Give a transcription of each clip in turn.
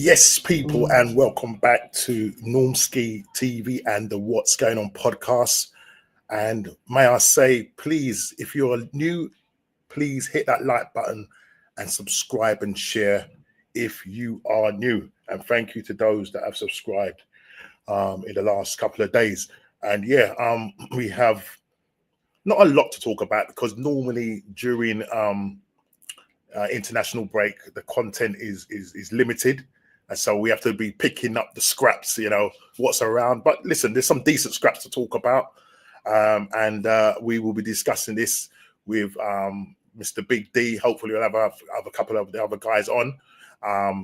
Yes, people, and welcome back to Normski TV and the What's Going On podcast. And may I say, please, if you're new, please hit that like button and subscribe and share if you are new. And thank you to those that have subscribed in the last couple of days. And we have not a lot to talk about because normally during international break, the content is limited. And so we have to be picking up the scraps, what's around. But listen, there's some decent scraps to talk about. And we will be discussing this with Mr. Big D. Hopefully we'll have a couple of the other guys on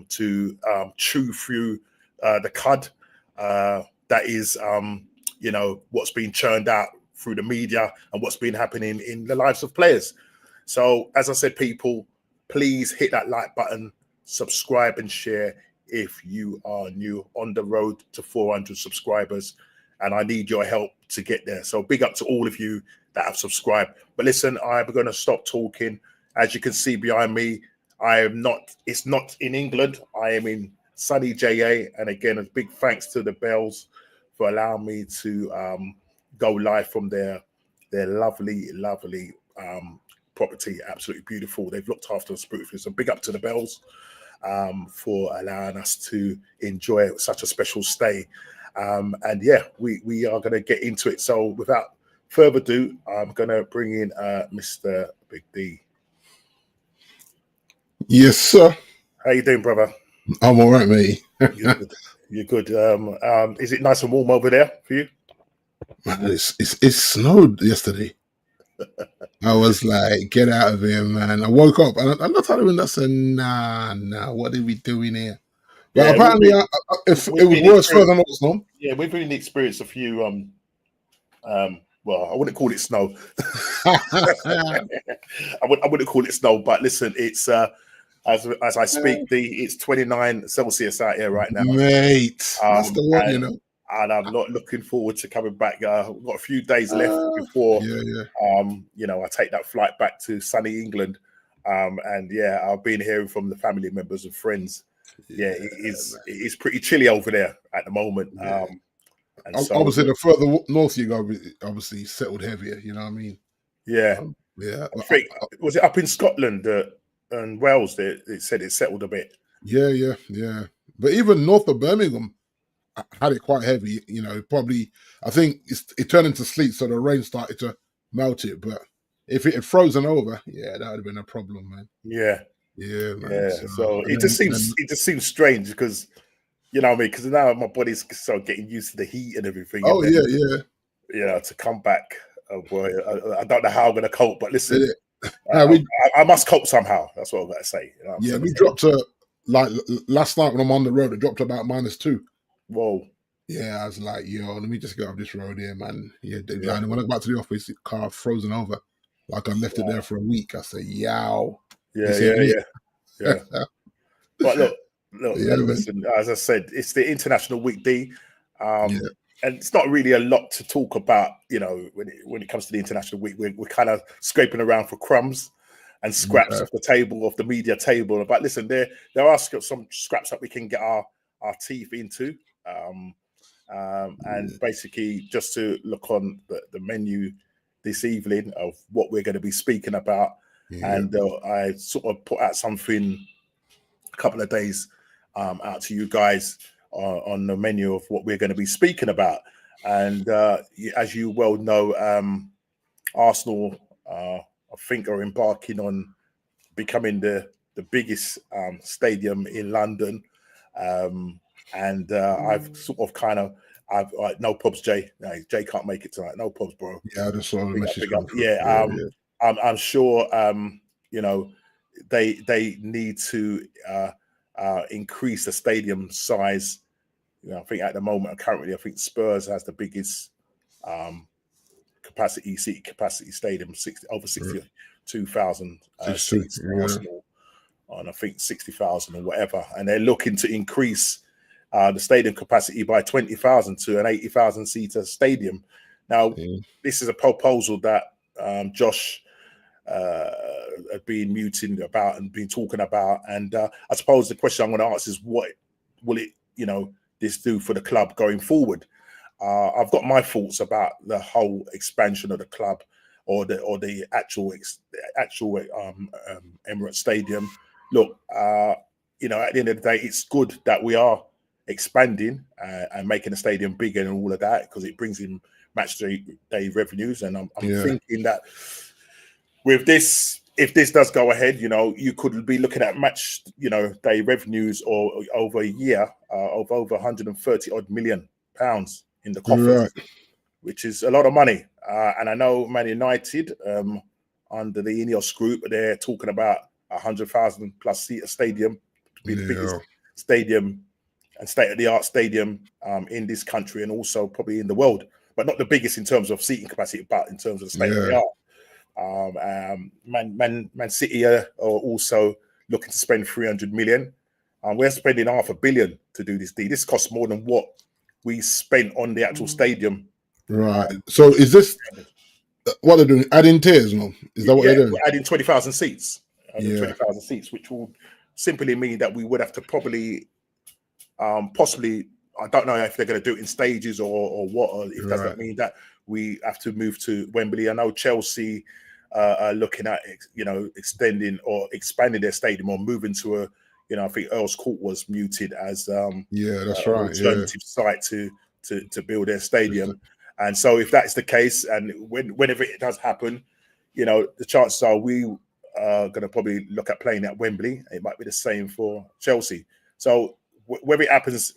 to chew through the cud that is, what's being churned out through the media and what's been happening in the lives of players. So, as I said, people, please hit that like button, subscribe and share if you are new on the road to 400 subscribers. And I need your help to get there. So big up to all of you that have subscribed. But listen, I'm going to stop talking. As you can see behind me, it's not in England. I am in sunny JA. And again, a big thanks to the Bells for allowing me to go live from their lovely property. Absolutely beautiful. They've looked after us beautifully. So big up to the Bells for allowing us to enjoy such a special stay. We are going to get into it. So without further ado, I'm going to bring in Mr. Big D. Yes, sir. How you doing, brother? I'm all right, mate. You're good. Is it nice and warm over there for you? Man, it snowed yesterday. I was like, get out of here, man. I woke up and I'm not telling you, I said, nah, what are we doing here? But yeah, apparently, it was worse further than what's known. Yeah, we've really experienced a few. Well, I wouldn't call it snow. I wouldn't call it snow, but listen, it's as I speak, it's 29 Celsius out here right now, mate. That's the one, And I'm not looking forward to coming back. I've got a few days left before, I take that flight back to sunny England. I've been hearing from the family members and friends. Yeah, it is pretty chilly over there at the moment. Yeah. Obviously, the further north you go, obviously settled heavier. You know what I mean? Yeah, I think was it up in Scotland and Wales? It said it settled a bit. Yeah. But even north of Birmingham had it quite heavy. Probably I think it turned into sleet, so the rain started to melt it. But if it had frozen over, that would have been a problem, man. Yeah, man. Yeah. So it just seems strange because. You know what I mean? Because now my body's so getting used to the heat and everything. Oh, and then, to come back, boy, I don't know how I'm going to cope. But listen, I must cope somehow. That's what I've got to say. We dropped to, like, last night when I'm on the road, it dropped to about -2. Whoa. Yeah, I was like, let me just get off this road here, man. And when I got back to the office, the car frozen over. Like I left it there for a week. I said, yow. Yeah. But look, listen, as I said, it's the International Week D, and it's not really a lot to talk about. When it comes to the International Week, we're kind of scraping around for crumbs and scraps off the table, of the media table. But listen, there are some scraps that we can get our teeth into, and basically just to look on the menu this evening of what we're going to be speaking about, and I sort of put out something a couple of days out to you guys on the menu of what we're going to be speaking about. And as you well know, Arsenal, I think, are embarking on becoming the biggest stadium in London. I've sort of I've no probs, Jay. No, Jay can't make it tonight. No probs, bro. Yeah, I just saw the message. I'm sure, they need to increase the stadium size. I think at the moment, currently, I think Spurs has the biggest seat capacity stadium, over 62,000 seats. Arsenal on I think 60,000 or whatever, and they're looking to increase the stadium capacity by 20,000 to an 80,000 seater stadium. Now, this is a proposal that Josh had been muting about and been talking about. And I suppose the question I'm going to ask is what will it, this do for the club going forward? I've got my thoughts about the whole expansion of the club, or the actual Emirates Stadium. Look, at the end of the day, it's good that we are expanding and making the stadium bigger and all of that, because it brings in match day revenues. And I'm thinking that with this, if this does go ahead, you could be looking at match day revenues or over a year of over 130 odd million pounds in the coffers, which is a lot of money. And I know Man United, under the Ineos group, they're talking about 100,000 plus seat stadium, to be the biggest stadium and state-of-the-art stadium in this country, and also probably in the world, but not the biggest in terms of seating capacity, but in terms of the state-of-the-art. Man City are also looking to spend 300 million. We're spending $500 million to do this deal. This costs more than what we spent on the actual stadium. Right. So is this what they're doing? Adding tiers, no? Is that what they're doing? We're adding 20,000 seats. 20,000 seats, which will simply mean that we would have to probably, possibly, I don't know if they're going to do it in stages or what, or if does that mean that we have to move to Wembley. I know Chelsea are looking at, extending or expanding their stadium, or moving to I think Earl's Court was muted as that's right, alternative site to build their stadium. And so if that's the case, and whenever it does happen, the chances are we are going to probably look at playing at Wembley. It might be the same for Chelsea. So whether it happens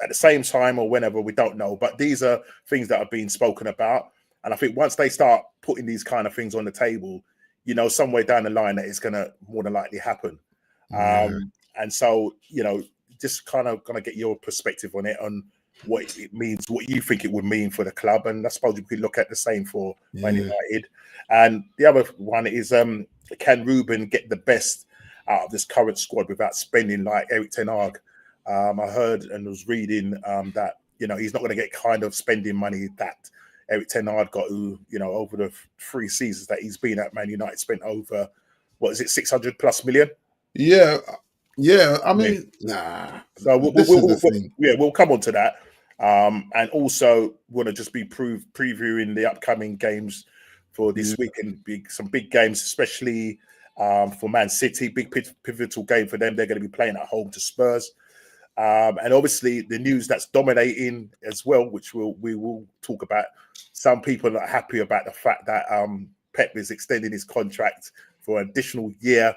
at the same time or whenever, we don't know. But these are things that are being spoken about. And I think once they start putting these kind of things on the table, somewhere down the line that it's going to more than likely happen. And so, just kind of going to get your perspective on it, on what it means, what you think it would mean for the club. And I suppose we could look at the same for Man United. And the other one is, can Ruben get the best out of this current squad without spending like Erik ten Hag? I heard and was reading that, he's not going to get kind of spending money that Erik ten Hag got, who, over the 3 seasons that he's been at Man United, spent over, 600 plus million? Yeah, I mean, nah. So we'll come on to that. And also want to just be previewing the upcoming games for this week, and some big games, especially for Man City. Big pivotal game for them. They're going to be playing at home to Spurs. And obviously the news that's dominating as well, which we will talk about. Some people are happy about the fact that Pep is extending his contract for an additional year,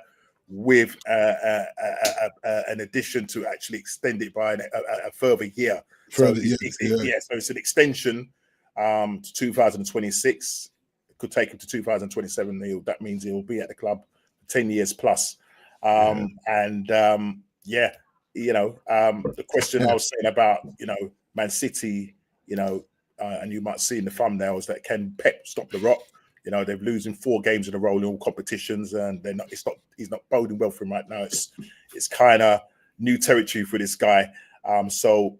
with an addition to actually extend it by a further year. So it's an extension to 2026. It could take him to 2027. That means he'll be at the club 10 years plus. The question I was saying about, Man City, and you might see in the thumbnails that can Pep stop the rot? They're losing 4 games in a row in all competitions, and he's not boding well for him right now. It's kind of new territory for this guy. So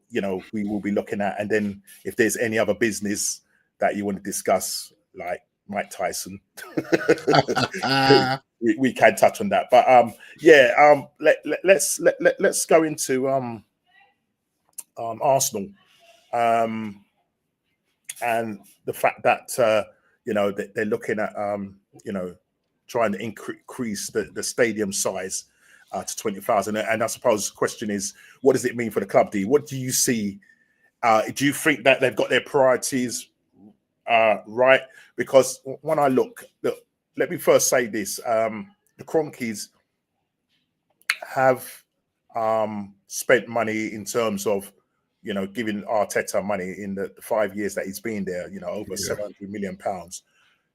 we will be looking at, and then if there's any other business that you want to discuss, like Mike Tyson, we can touch on that. But let's go into Arsenal, and the fact that they're looking at trying to increase the stadium size to 20,000. And I suppose the question is, what does it mean for the club, D? What do you see? Do you think that they've got their priorities right? Because when I look, let me first say this. The Cronkies have spent money in terms of, giving Arteta money in the 5 years that he's been there, over £700 million.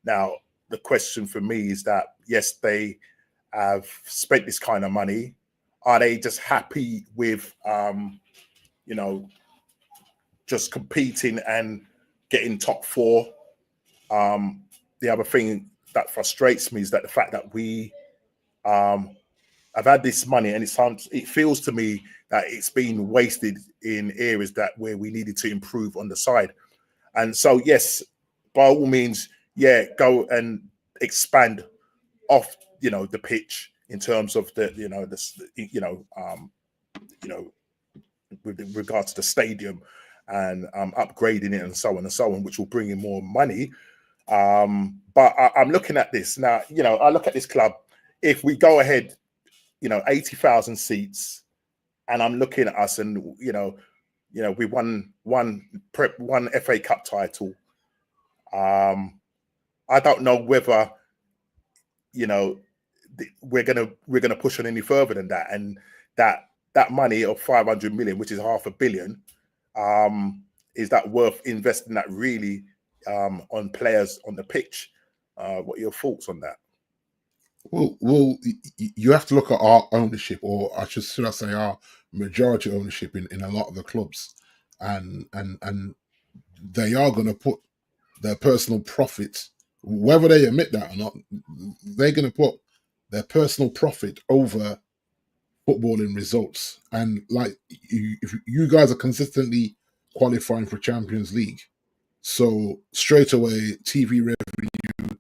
Now, the question for me is that, yes, they have spent this kind of money. Are they just happy with, just competing and getting top 4? The other thing that frustrates me is that the fact that we have had this money, and it feels to me that it's been wasted in areas where we needed to improve on the side. And so, yes, by all means, go and expand off, the pitch in terms of with regard to the stadium and upgrading it and so on and so on, which will bring in more money. But I'm looking at this now. I look at this club. If we go ahead, 80,000 seats, and I'm looking at us, and we won one FA Cup title. I don't know whether we're gonna push on any further than that, and that money of 500 million, which is $500 million, is that worth investing that really on players on the pitch? What are your thoughts on that? Well, you have to look at our ownership, or should I say our majority ownership in a lot of the clubs, and they are going to put their personal profits, whether they admit that or not, they're going to put their personal profit over footballing results. And like if you guys are consistently qualifying for Champions League, so straight away TV revenue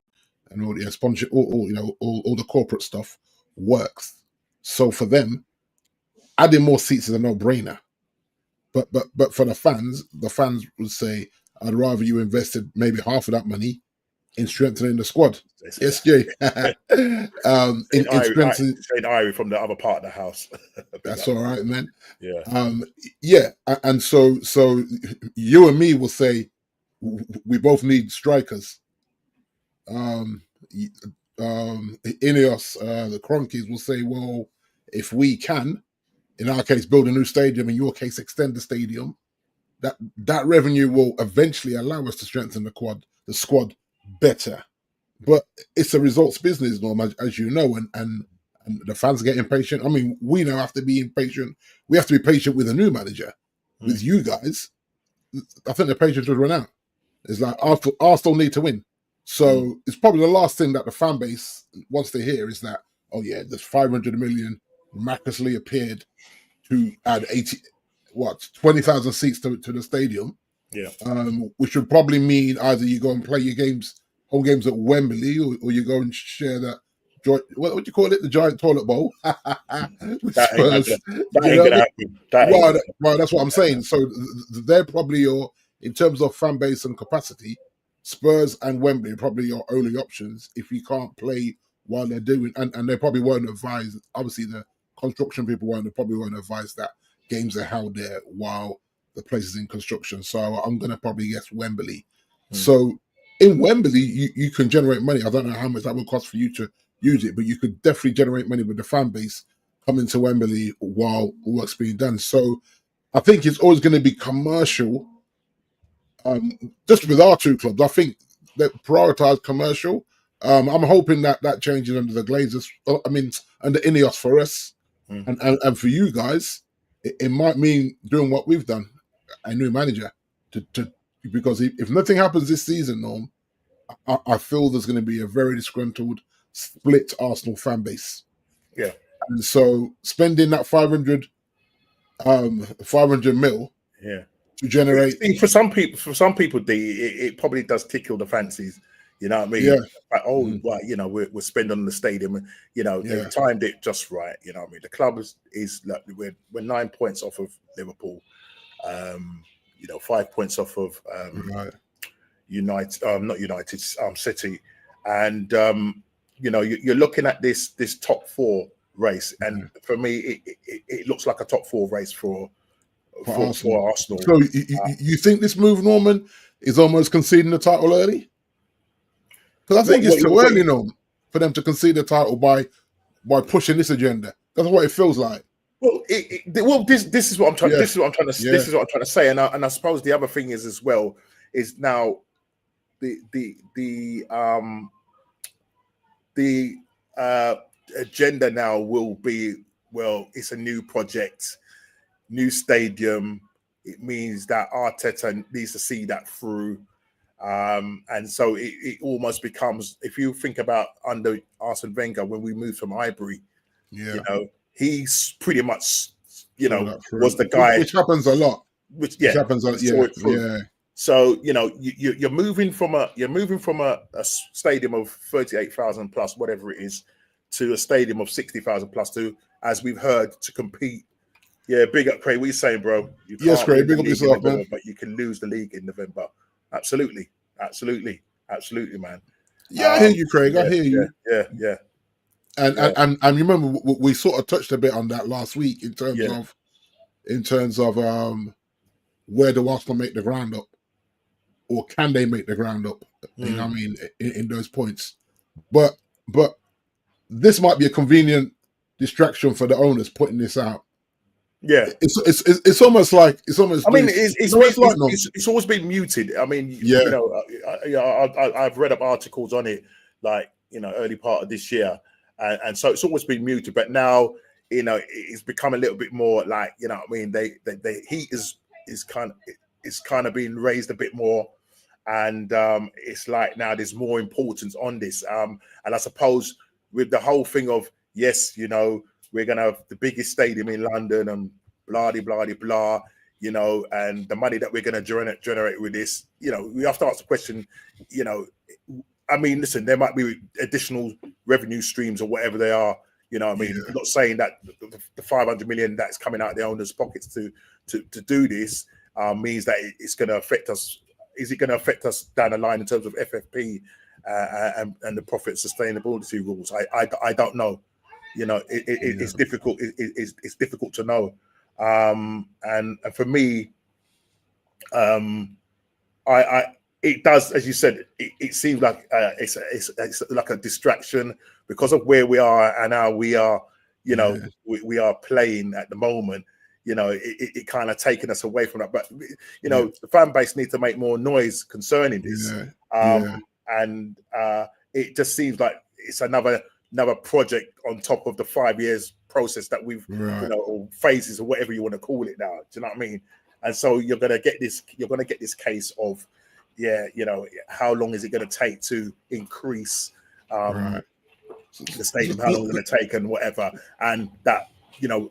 and all the sponsorship, all the corporate stuff works. So for them, adding more seats is a no-brainer. But for the fans would say, I'd rather you invested maybe half of that money in strengthening the squad. Yes, Jay. in strengthening Irie from the other part of the house. That's all right, man. Yeah. And so you and me will say we both need strikers. Ineos, the Cronkies will say, well, if we can, in our case, build a new stadium, in your case, extend the stadium, that revenue will eventually allow us to strengthen the squad better. But it's a results business, Norm, as you know, and the fans get impatient. I mean, we now have to be impatient. We have to be patient with a new manager. With you guys, I think the patience would run out. It's like Arsenal need to win. So it's probably the last thing that the fan base wants to hear is that, oh yeah, there's 500 million miraculously appeared to add 20,000 seats to the stadium. Yeah. Which would probably mean either you go and play your home games at Wembley, or you go and share that what do you call it? The giant toilet bowl. That ain't gonna happen. Well, that's what I'm saying. So they're probably in terms of fan base and capacity, Spurs and Wembley are probably your only options if you can't play while they're doing, and they probably weren't advised. Obviously, the construction people probably weren't advised that games are held there while the place is in construction. So I'm going to probably guess Wembley. So in Wembley, you can generate money. I don't know how much that would cost for you to use it, but you could definitely generate money with the fan base coming to Wembley while work's being done. So I think it's always going to be commercial. Just with our two clubs, I think they prioritize commercial. I'm hoping that changes under the Glazers. I mean, under Ineos for us, and for you guys, it might mean doing what we've done, a new manager. Because if nothing happens this season, Norm, I feel there's going to be a very disgruntled, split Arsenal fan base. Yeah, and so spending that 500 mil, to generate for some people, it probably does tickle the fancies. You know what I mean? Yeah. Like, we're spending on the stadium. They've timed it just right. You know what I mean? The club is like we're 9 points off of Liverpool. 5 points off of City, and you're looking at this top four race, and for me, it looks like a top four race for Arsenal. So you think this move, Norman, is almost conceding the title early? Because I think it's too early, Norm, for them to concede the title by pushing this agenda. That's what it feels like. Well, this is what I'm trying. This is what I'm trying to. This is what I'm trying to say. And I suppose the other thing is now the agenda now will be, well, it's a new project, new stadium. It means that Arteta needs to see that through. And so it almost becomes, if you think about under Arsene Wenger, when we moved from Highbury, he's pretty much, was the guy. Which happens a lot. Which happens a lot. Yeah. So, you're moving from a stadium of 38,000 plus, whatever it is, to a stadium of 60,000 plus, to, as we've heard, to compete, Yeah, big up, Craig. What you saying, bro? You Yes, can't Craig. win the Big up league in yourself, November, man. but you can lose the league in November. Absolutely, man. Yeah, I hear you, Craig. I Yeah, hear you. yeah. And you remember we sort of touched a bit on that last week in terms Yeah. of where do Arsenal make the ground up, or can they make the ground up? You know what I mean, in those points. But this might be a convenient distraction for the owners putting this out. Yeah, it's almost like I mean, it's always been muted. I mean, Yeah. you know, I've read up articles on it, like, you know, early part of this year, and so it's always been muted. But now, you know, it's become a little bit more like, you know what I mean. The heat is kind of being raised a bit more, and it's like now there's more importance on this. And I suppose with the whole thing of, yes, you know, we're gonna have the biggest stadium in London and blah blah blah, you know, and the money that we're gonna generate with this, you know, we have to ask the question, you know, I mean, listen, there might be additional revenue streams or whatever they are, you know what I mean? Yeah. I'm not saying that the 500 million that's coming out of the owners' pockets to do this means that it's going to affect us. Is it going to affect us down the line in terms of FFP and the profit sustainability rules? I don't know. You know, it's difficult. It's difficult to know. And for me, it does, as you said, it seems like it's like a distraction because of where we are and how we are, you know, we are playing at the moment. You know, it kind of taken us away from that. But, you know, the fan base needs to make more noise concerning this. And it just seems like it's another project on top of the 5 years process that we've, you know, or phases or whatever you want to call it now. Do you know what I mean? And so you're going to get this case of, yeah, you know, how long is it going to take to increase the stadium? How long is it going to take and whatever? And that, you know,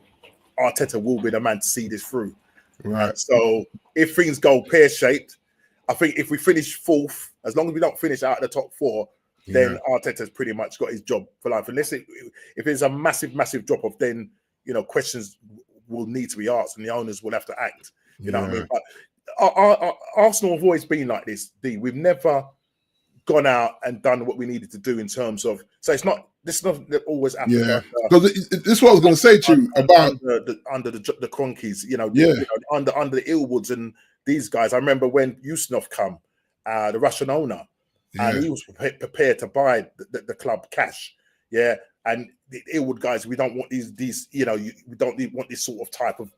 Arteta will be the man to see this through. Right. So if things go pear-shaped, I think if we finish fourth, as long as we don't finish out of the top four, then Arteta's pretty much got his job for life. Unless if there's a massive drop-off, then, you know, questions will need to be asked and the owners will have to act. You know what I mean? But Arsenal have always been like this, D. We've never gone out and done what we needed to do in terms of. So it's not. This is not always happened. Yeah, because this is what I was going to say to you about under the Cronkies. You know, you know, under the Illwoods and these guys. I remember when Yusnov come, the Russian owner, and he was prepared to buy the club cash. Yeah. And the Illwood guys, we don't want these, you know, we don't want this sort of type of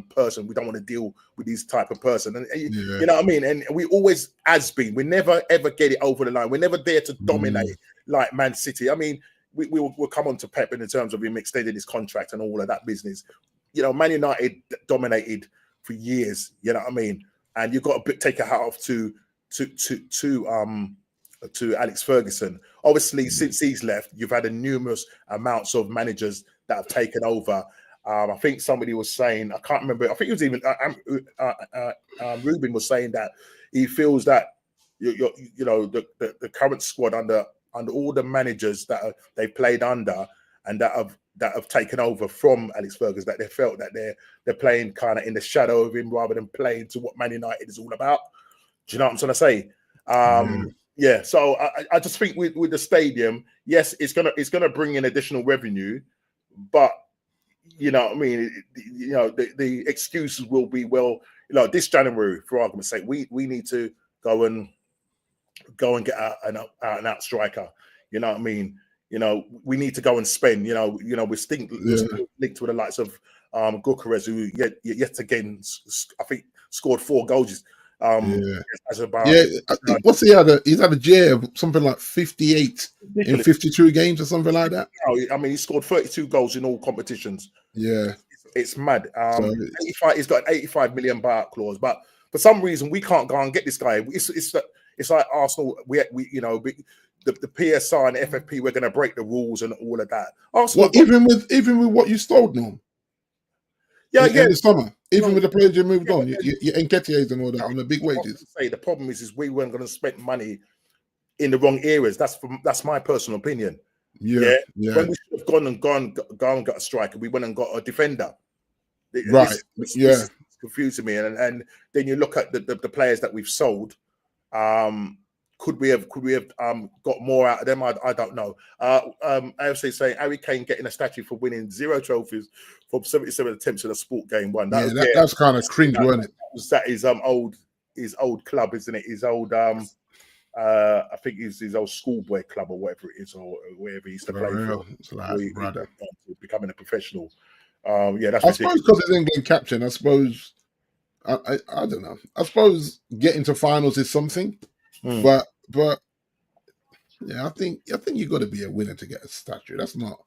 person. We don't want to deal with these type of person. And you know what I mean? And we always has been. We never ever get it over the line. We're never there to dominate like Man City. I mean, we'll come on to Pep in terms of him extending his contract and all of that business. You know, Man United dominated for years. You know what I mean? And you've got to take a hat off to Alex Ferguson. Obviously, since he's left, you've had a numerous amounts of managers that have taken over. I think somebody was saying, I can't remember. I think it was even Ruben was saying that he feels that you know the current squad under all the managers that they played under and that have taken over from Alex Ferguson, that they felt that they're playing kind of in the shadow of him rather than playing to what Man United is all about. Do you know what I'm trying to say? Yeah, so I just think with the stadium, yes, it's gonna bring in additional revenue, but you know what I mean. You know, the excuses will be, well, you know, this January, for argument's sake, we need to go and get an out striker. You know what I mean. You know, we need to go and spend. You know, we're still linked with the likes of Gyökeres, who yet again, I think, scored 4 goals. What's he had? He's had a GA of something like 58 in 52 games or something like that. I mean, he scored 32 goals in all competitions. Yeah, it's mad. 85. He's got an 85 million buyout clause, but for some reason we can't go and get this guy. It's like Arsenal. We you know, the PSR and the FFP. We're going to break the rules and all of that. Arsenal, even with what you stole, Norm. In the summer, even with the players you moved on, you Nketiahs and all that on the big wages. The problem is we weren't going to spend money in the wrong areas. That's my personal opinion. Yeah. When we should have gone and got a striker, we went and got a defender. Right. This Yeah. is confusing me. And then you look at the players that we've sold. Could we have got more out of them? I don't know. AFC saying Harry Kane getting a statue for winning 0 trophies from 77 attempts in a sport game won. That's kind of cringe, wasn't it? That is his old club, isn't it? His old I think it's his old schoolboy club or whatever it is, or wherever he used to play for. It's like, brother. Becoming a professional. That's I suppose because it's England captain. I suppose I don't know. I suppose getting to finals is something, but yeah, I think you got to be a winner to get a statue. That's not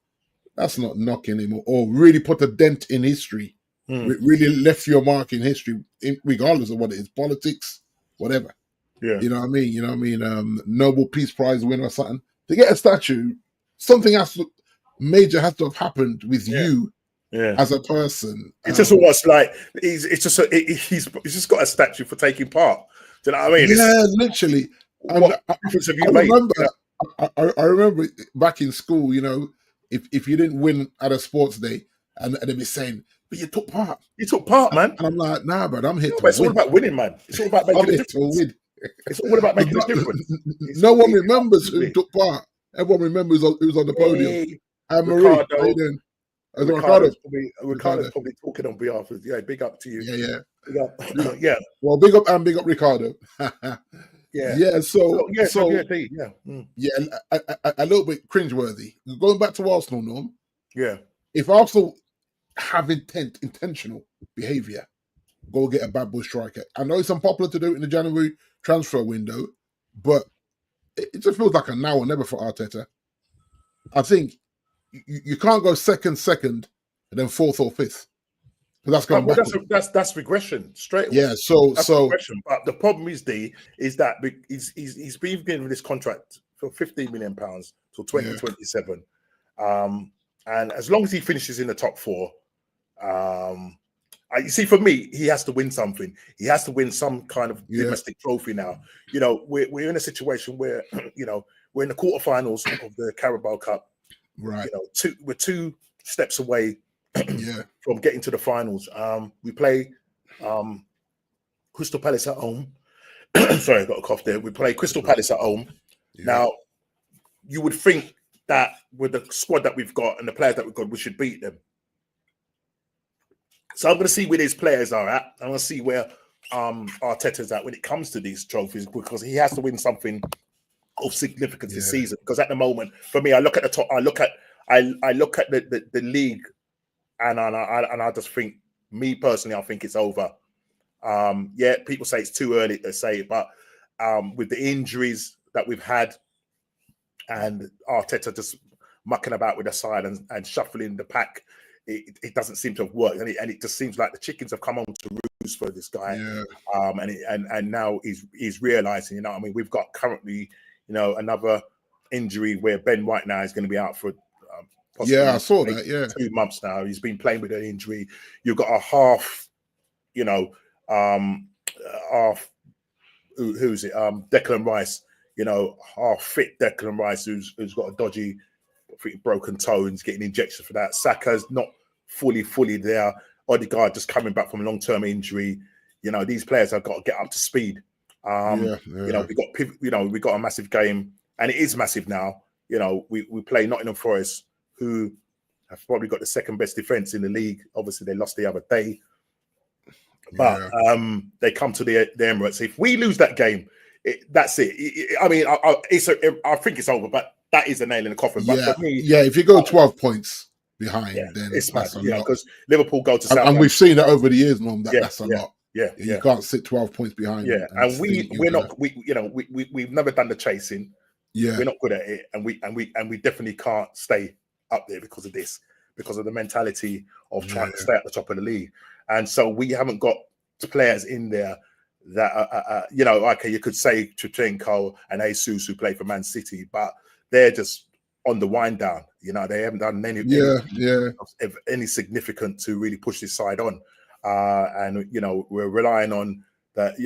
knocking him or really put a dent in history. Really left your mark in history, regardless of what it is, politics, whatever. Yeah, you know what I mean. Nobel Peace Prize winner or something. To get a statue, something major has to have happened with you. Yeah. As a person, it's just almost like he's just got a statue for taking part. Do you know what I mean? Yeah, literally. What difference have you made? I remember back in school, if you didn't win at a sports day, and they'd be saying, "But you took part. You took part, man." And I'm like, "Nah, but I'm here to win." It's all about winning, man. It's all about making a difference. It's all about making a difference. No one remembers who took part. Everyone remembers who's on the podium. And Marie, Ricardo's probably talking on behalf of. Yeah, big up to you. Yeah. Big up. Yeah. Well, big up Ricardo. Yeah. So yeah. A little bit cringeworthy. Going back to Arsenal, Norm. Yeah. If Arsenal have intentional behaviour, go get a bad boy striker. I know it's unpopular to do it in the January transfer window, but it just feels like a now or never for Arteta. I think you can't go second, and then fourth or fifth. That's going that's regression straight away. Yeah, so regression. But the problem is that he's been given this contract for £15 million till 2027, and as long as he finishes in the top four, you see, for me, he has to win something. He has to win some kind of domestic trophy now. We're in a situation where we're in the quarterfinals of the Carabao Cup. Right. We're 2 steps away from getting to the finals. We play Crystal Palace at home. Sorry, I got a cough there. We play Crystal Palace at home. Yeah. Now, you would think that with the squad that we've got and the players that we've got, we should beat them. So I'm going to see where these players are at. I'm going to see where Arteta's at when it comes to these trophies, because he has to win something of significance this season. Because at the moment, for me, I look at the top. I look at the league, and I just think, me personally, I think it's over. People say it's too early to say it, but with the injuries that we've had, and Arteta just mucking about with the side and shuffling the pack, it doesn't seem to have worked, and it just seems like the chickens have come on to roost for this guy. And now he's realizing, we've got currently, another injury where Ben White now is going to be out for I saw that. 2 months now. He's been playing with an injury. You've got a half, who's it? Declan Rice, half fit Declan Rice, who's got a dodgy, broken toe and is getting injections for that. Saka's not fully there. Odegaard just coming back from a long-term injury. These players have got to get up to speed. We got a massive game, and it is massive now. We play Nottingham Forest, who have probably got the second best defense in the league. Obviously, they lost the other day, but they come to the Emirates. If we lose that game, that's it. I think it's over, but that is a nail in the coffin. But for me, if you go 12 points behind, then it's massive. Because Liverpool go to Southampton, and we've seen that over the years, Norm. That's a lot. You can't sit 12 points behind. And we've never done the chasing. We're not good at it, and we definitely can't stay up there because of this, because of the mentality of trying to stay at the top of the league. And so we haven't got players in there that you could say Chichenko and Jesus, who play for Man City, but they're just on the wind down. They haven't done any significant to really push this side on. And we're relying on that.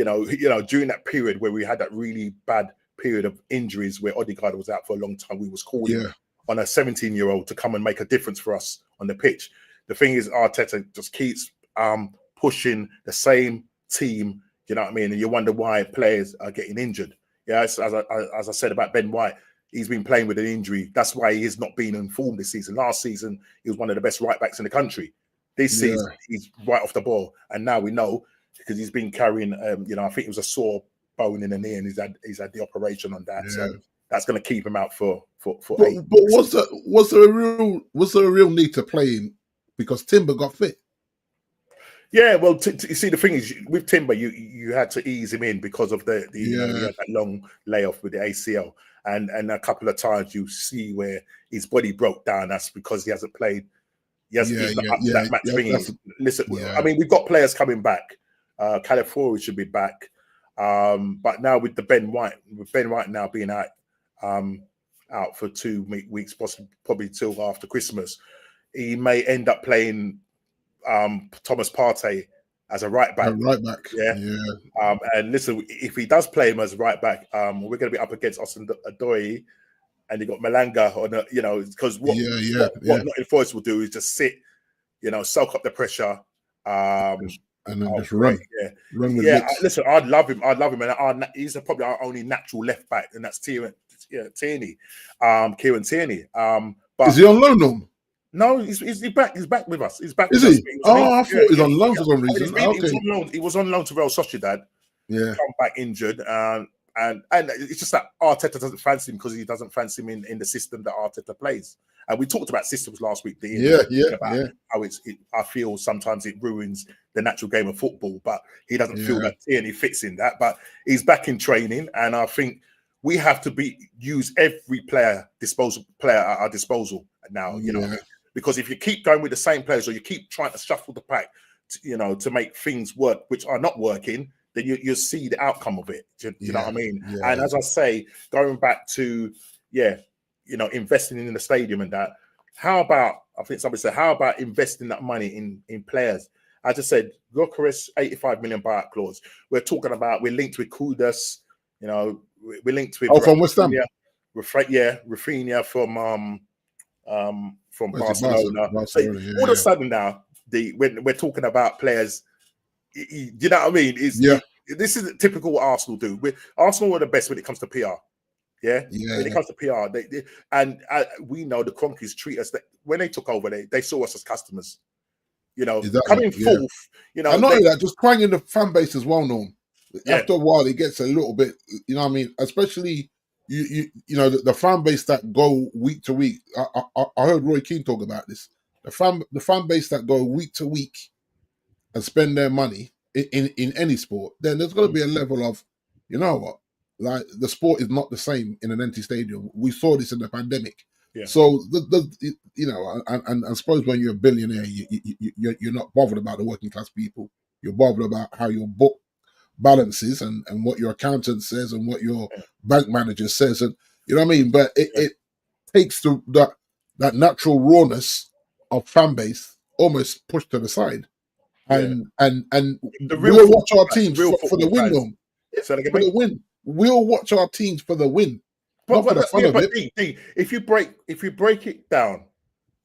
During that period where we had that really bad period of injuries where Odegaard was out for a long time, we was calling on a 17-year-old to come and make a difference for us on the pitch. The thing is, Arteta just keeps pushing the same team. You know what I mean? And you wonder why players are getting injured. Yeah, as I said about Ben White, he's been playing with an injury. That's why he has not been informed this season. Last season, he was one of the best right backs in the country. This season, he's right off the ball, and now we know because he's been carrying. I think it was a sore bone in the knee, and he's had the operation on that. So that's going to keep him out for 8 But weeks. was there a real need to play him because Timber got fit? Yeah, well, you see, the thing is, with Timber, you had to ease him in because of the he had that long layoff with the ACL, and a couple of times you see where his body broke down. That's because he hasn't played. He's not up to that match thingy. Listen, I mean, we've got players coming back. California should be back, but now with Ben White now being out for 2 weeks, probably till after Christmas, he may end up playing Thomas Partey as a right back. And listen, if he does play him as a right back, we're going to be up against Austin Adoy, and you got Malanga on because what Nottingham Forest will do is just sit, soak up the pressure, and then just run. Run with listen, I'd love him, and he's probably our only natural left back, and that's Tierney, Kieran Tierney. But is he on loan now? No, he's back. He's back with us. He's back. Is with he? us. I thought he was on loan for some reason. He was on loan to Real Sociedad. Yeah, come back injured, and it's just that Arteta doesn't fancy him because he doesn't fancy him in the system that Arteta plays. And we talked about systems last week. About how I feel sometimes it ruins the natural game of football, but he doesn't feel that Tierney fits in that. But he's back in training, and I think we have to use every player at our disposal now. Because if you keep going with the same players, or you keep trying to shuffle the pack, to make things work, which are not working, then you'll see the outcome of it. Do you know what I mean? Yeah. And as I say, going back to investing in the stadium and that. How about? I think somebody said, how about investing that money in players? I just said, Gyökeres, 85 million buyout clause. We're talking about. We're linked with Kudus. We're linked with. From West Ham. Rafinha from Barcelona. All of a sudden now, when we're talking about players, you know what I mean? This is typical what Arsenal do. Arsenal are the best when it comes to PR. When it comes to PR, we know the Cronkies treat us. When they took over, they saw us as customers. Coming fourth. And not only that, just crying the fan base as well, Norm. After a while, it gets a little bit. You know what I mean? Especially. The fan base that go week to week. I heard Roy Keane talk about this. The fan base that go week to week and spend their money in any sport. Then there's going to be a level of, like the sport is not the same in an empty stadium. We saw this in the pandemic. Yeah. So and I suppose when you're a billionaire, you're not bothered about the working class people. You're bothered about how your book balances and what your accountant says and what your bank manager says, and you know what I mean. But it takes that natural rawness of fan base almost pushed to the side, and we'll watch our teams for the win. For the win, we'll watch our teams for the win. Not for the fun of it. If you break it down,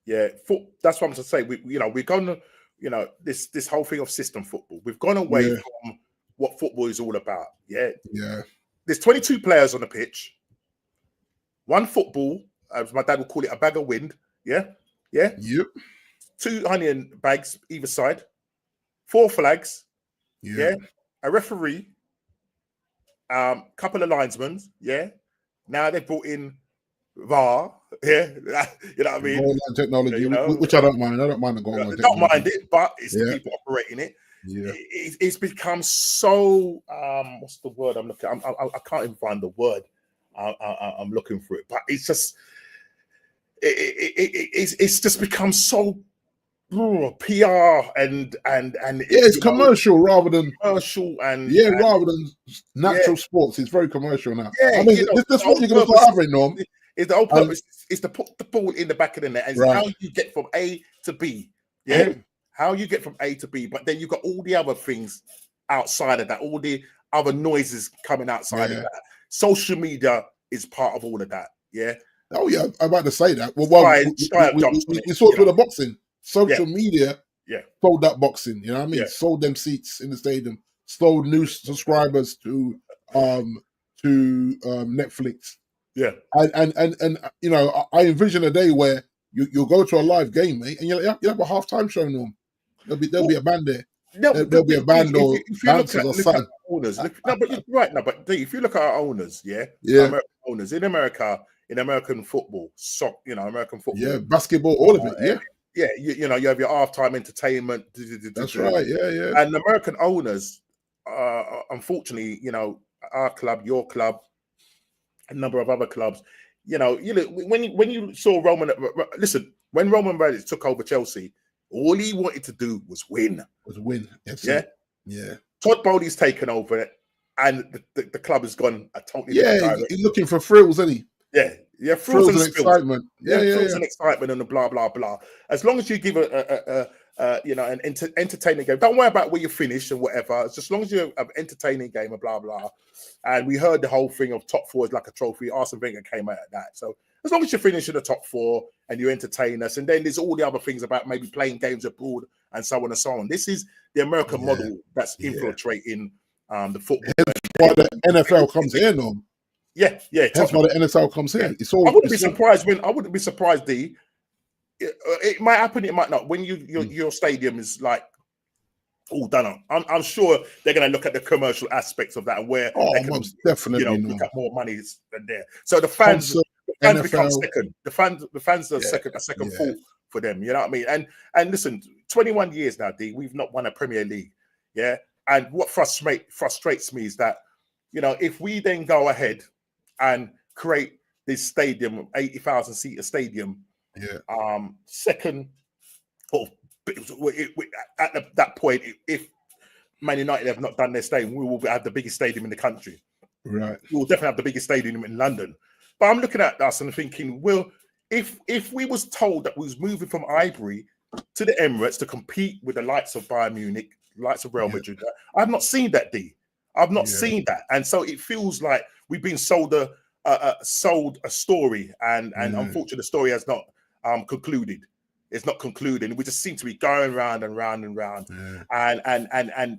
that's what I'm to say. We're gonna, this whole thing of system football. We've gone away from what football is all about. There's 22 players on the pitch. One football, as my dad would call it, a bag of wind. Yep. 2 onion bags either side. 4 flags. A referee. Couple of linesmen. Now they've brought in VAR. You know what I mean? Goal line technology, which I don't mind. I don't mind the goal line technology. Don't mind it, but it's the people operating it. It's become so. What's the word I'm looking? I can't even find the word. I'm looking for it, but it's just. It's just become so PR and it's commercial rather than commercial rather than natural sports. It's very commercial now. I mean, this what you're going to start having, Norm. Is the whole purpose is to put the ball in the back of the net, and how you get from A to B. How you get from A to B, but then you've got all the other things outside of that, all the other noises coming outside of that. Social media is part of all of that. Oh yeah, I'm about to say that. Well, we saw it with the boxing. Social media Yeah. Sold that boxing, you know what I mean? Yeah. Sold them seats in the stadium, sold new subscribers to Netflix. Yeah. And you know, I envision a day where you'll go to a live game, mate, and you'll have a halftime show on. There'll be a band there. No, There'll be a band or if you dancers or look at something. owners, no, but you're right. No, but if you look at our owners, yeah, Yeah, American owners in America, in American football, American yeah, football, basketball, all of it. Yeah, yeah, you know, you have your halftime entertainment, that's right. Yeah, yeah, and American owners, unfortunately, you know, our club, your club, a number of other clubs, you know, when you saw Roman, listen, when Roman Abramovich took over Chelsea, all he wanted to do was win. Was win. That's Yeah. it. Yeah. Todd Bowley's taken over it, and the club has gone a totally different direction. He's looking for thrills, isn't he? Yeah, Thrills and excitement. Thrills and excitement and the blah blah blah. As long as you give an entertaining game, don't worry about where you finish and whatever. It's just as long as you have an entertaining game and blah blah. And we heard the whole thing of top four is like a trophy. Arsene Wenger came out of that. So as long as you finish in the top four and you entertain us, and then there's all the other things about maybe playing games abroad and so on and so on. This is the American model that's infiltrating the football. Why the NFL comes here, no? Yeah. That's why the NFL comes here. It's all. I wouldn't be surprised, D. It might happen, it might not. When your stadium is like all done up, I'm sure they're going to look at the commercial aspects of that and where they can definitely look at more money than there. So the fans become second. The fans are second thought for them. You know what I mean? And listen, 21 years now, D. We've not won a Premier League. Yeah, and what frustrates me is that, you know, if we then go ahead and create this stadium, 80,000 seater stadium. Second, at that point, if Man United have not done their stadium, we will have the biggest stadium in the country. Right. We will definitely have the biggest stadium in London. But I'm looking at us and thinking, well, if we was told that we was moving from Highbury to the Emirates to compete with the likes of Bayern Munich, likes of Real Madrid, I've not seen that, D. I've not seen that. And so it feels like we've been sold a story, and unfortunately the story has not concluded. It's not concluded. We just seem to be going round and round and round. And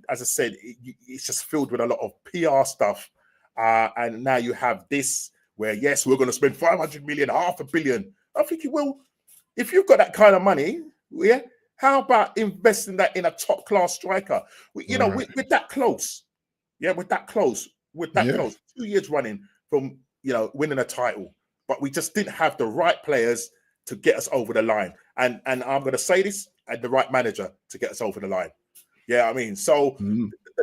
as I said, it's just filled with a lot of PR stuff. And now you have this where, yes, we're going to spend 500 million, $500 million. I'm thinking, well, if you've got that kind of money, how about investing that in a top class striker? You know, we're that close. Yeah, we're that close. 2 years running from, you know, winning a title, but we just didn't have the right players to get us over the line. And I'm going to say this, and the right manager to get us over the line. Yeah, I mean, so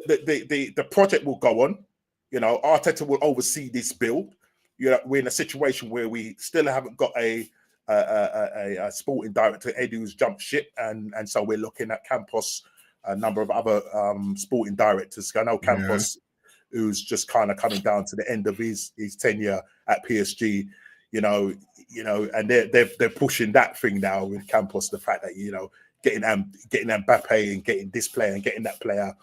the project will go on. You know, Arteta will oversee this build. You know, we're in a situation where we still haven't got a sporting director, Ed, who's jumped ship, and so we're looking at Campos, a number of other sporting directors. I know Campos, who's just kind of coming down to the end of his tenure at PSG, you know, and they're pushing that thing now with Campos, the fact that, you know, getting Mbappe and getting this player and getting that player,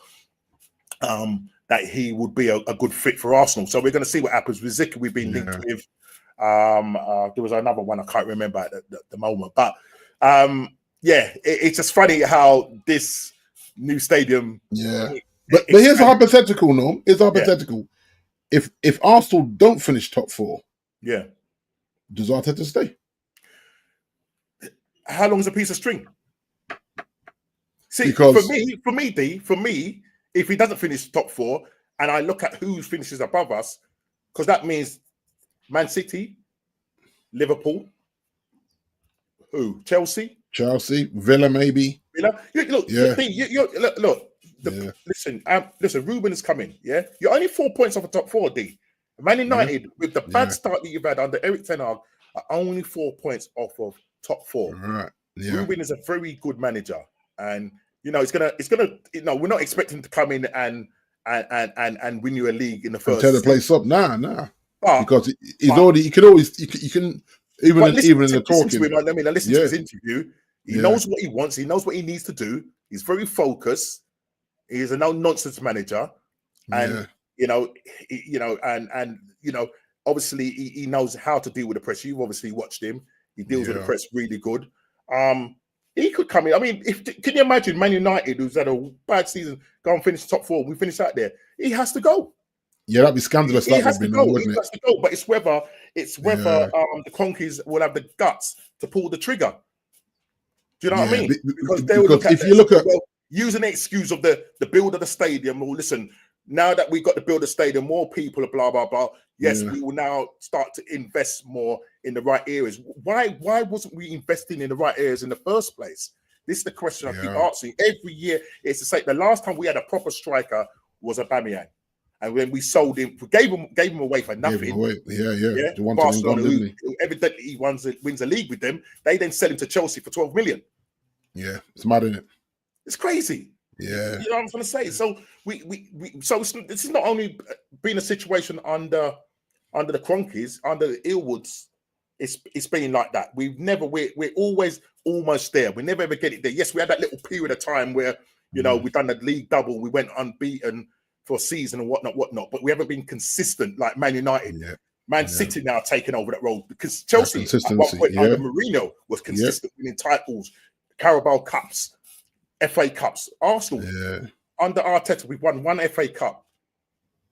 that he would be a good fit for Arsenal. So we're going to see what happens with Zico. We've been linked with. There was another one I can't remember at the moment, but it's just funny how this new stadium. But here's a hypothetical, Norm. It's hypothetical. If Arsenal don't finish top four, does Arteta stay? How long is a piece of string? See, because for me, if he doesn't finish top four, and I look at who finishes above us, because that means Man City, Liverpool, Chelsea, Villa, maybe. Villa. Look. Listen. Ruben is coming. Yeah, you're only 4 points off the top four, D. Man United, with the bad start that you've had under Eric Ten Hag, are only 4 points off of top four. Right. Yeah. Ruben is a very good manager, and you know it's gonna. You know, we're not expecting to come in and win you a league in the first. Tear the place up, nah. Because he's already. You can even in the talking. Listen to his interview. He knows what he wants. He knows what he needs to do. He's very focused. He's a no-nonsense manager, and obviously he knows how to deal with the press. You've obviously watched him. He deals with the press really good. He could come in. I mean, can you imagine Man United, who's had a bad season, go and finish top 4? We finish out there. He has to go. Yeah, that'd be scandalous. He That has would to be, go. wouldn't He it? has to go. But it's whether Yeah. the Conkies will have the guts to pull the trigger. Do you know what I Yeah, mean? Because they because will look at if you look at using the excuse of the build of the stadium. Well, listen, now that we've got to build a stadium, more people are blah blah blah. Yes, Yeah. we will now start to invest more in the right areas. Why wasn't we investing in the right areas in the first place? This is the question I keep Yeah. asking every year. It's to say the last time we had a proper striker was Aubameyang, and when we sold him, we gave him away for gave him nothing. away. Yeah. They wanted him Barcelona, gone, didn't who evidently he wins a league with them, they then sell him to Chelsea for 12 million. Yeah, it's mad, isn't it? It's crazy. Yeah. You know what I'm trying to say? So this is not only been a situation under the Cronkies, under the Illwoods. It's been like that. We're always almost there. We never ever get it there. Yes, we had that little period of time where we done the league double. We went unbeaten for a season and whatnot. But we haven't been consistent like Man United. Yeah. Man City now taking over that role because Chelsea at one point under Mourinho was consistent winning titles, Carabao Cups, FA Cups. Arsenal under Arteta, we've won one FA Cup.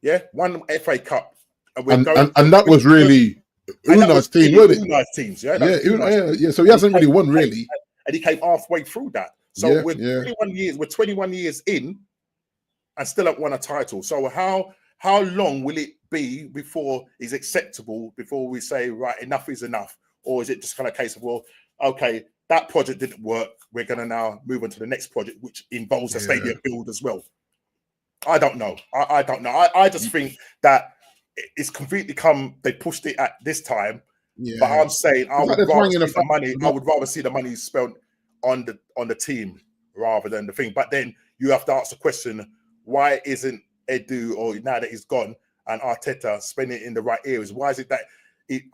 Yeah, one FA Cup. And that was really Unai's team, wasn't it? Unai's teams, yeah. Yeah. So he hasn't really won, really. And he came halfway through that. So we're 21 years in and still haven't won a title. So how long will it be before it's acceptable, before we say, right, enough is enough? Or is it just kind of a case of, well, okay, that project didn't work. We're going to now move on to the next project, which involves a stadium build as well. I don't know. I don't know. I just think that it's completely they pushed it at this time. Yeah. But I'm saying I would rather see the money spent on the team rather than the thing. But then you have to ask the question, why isn't Edu, or now that he's gone, and Arteta spending it in the right areas? Why is it that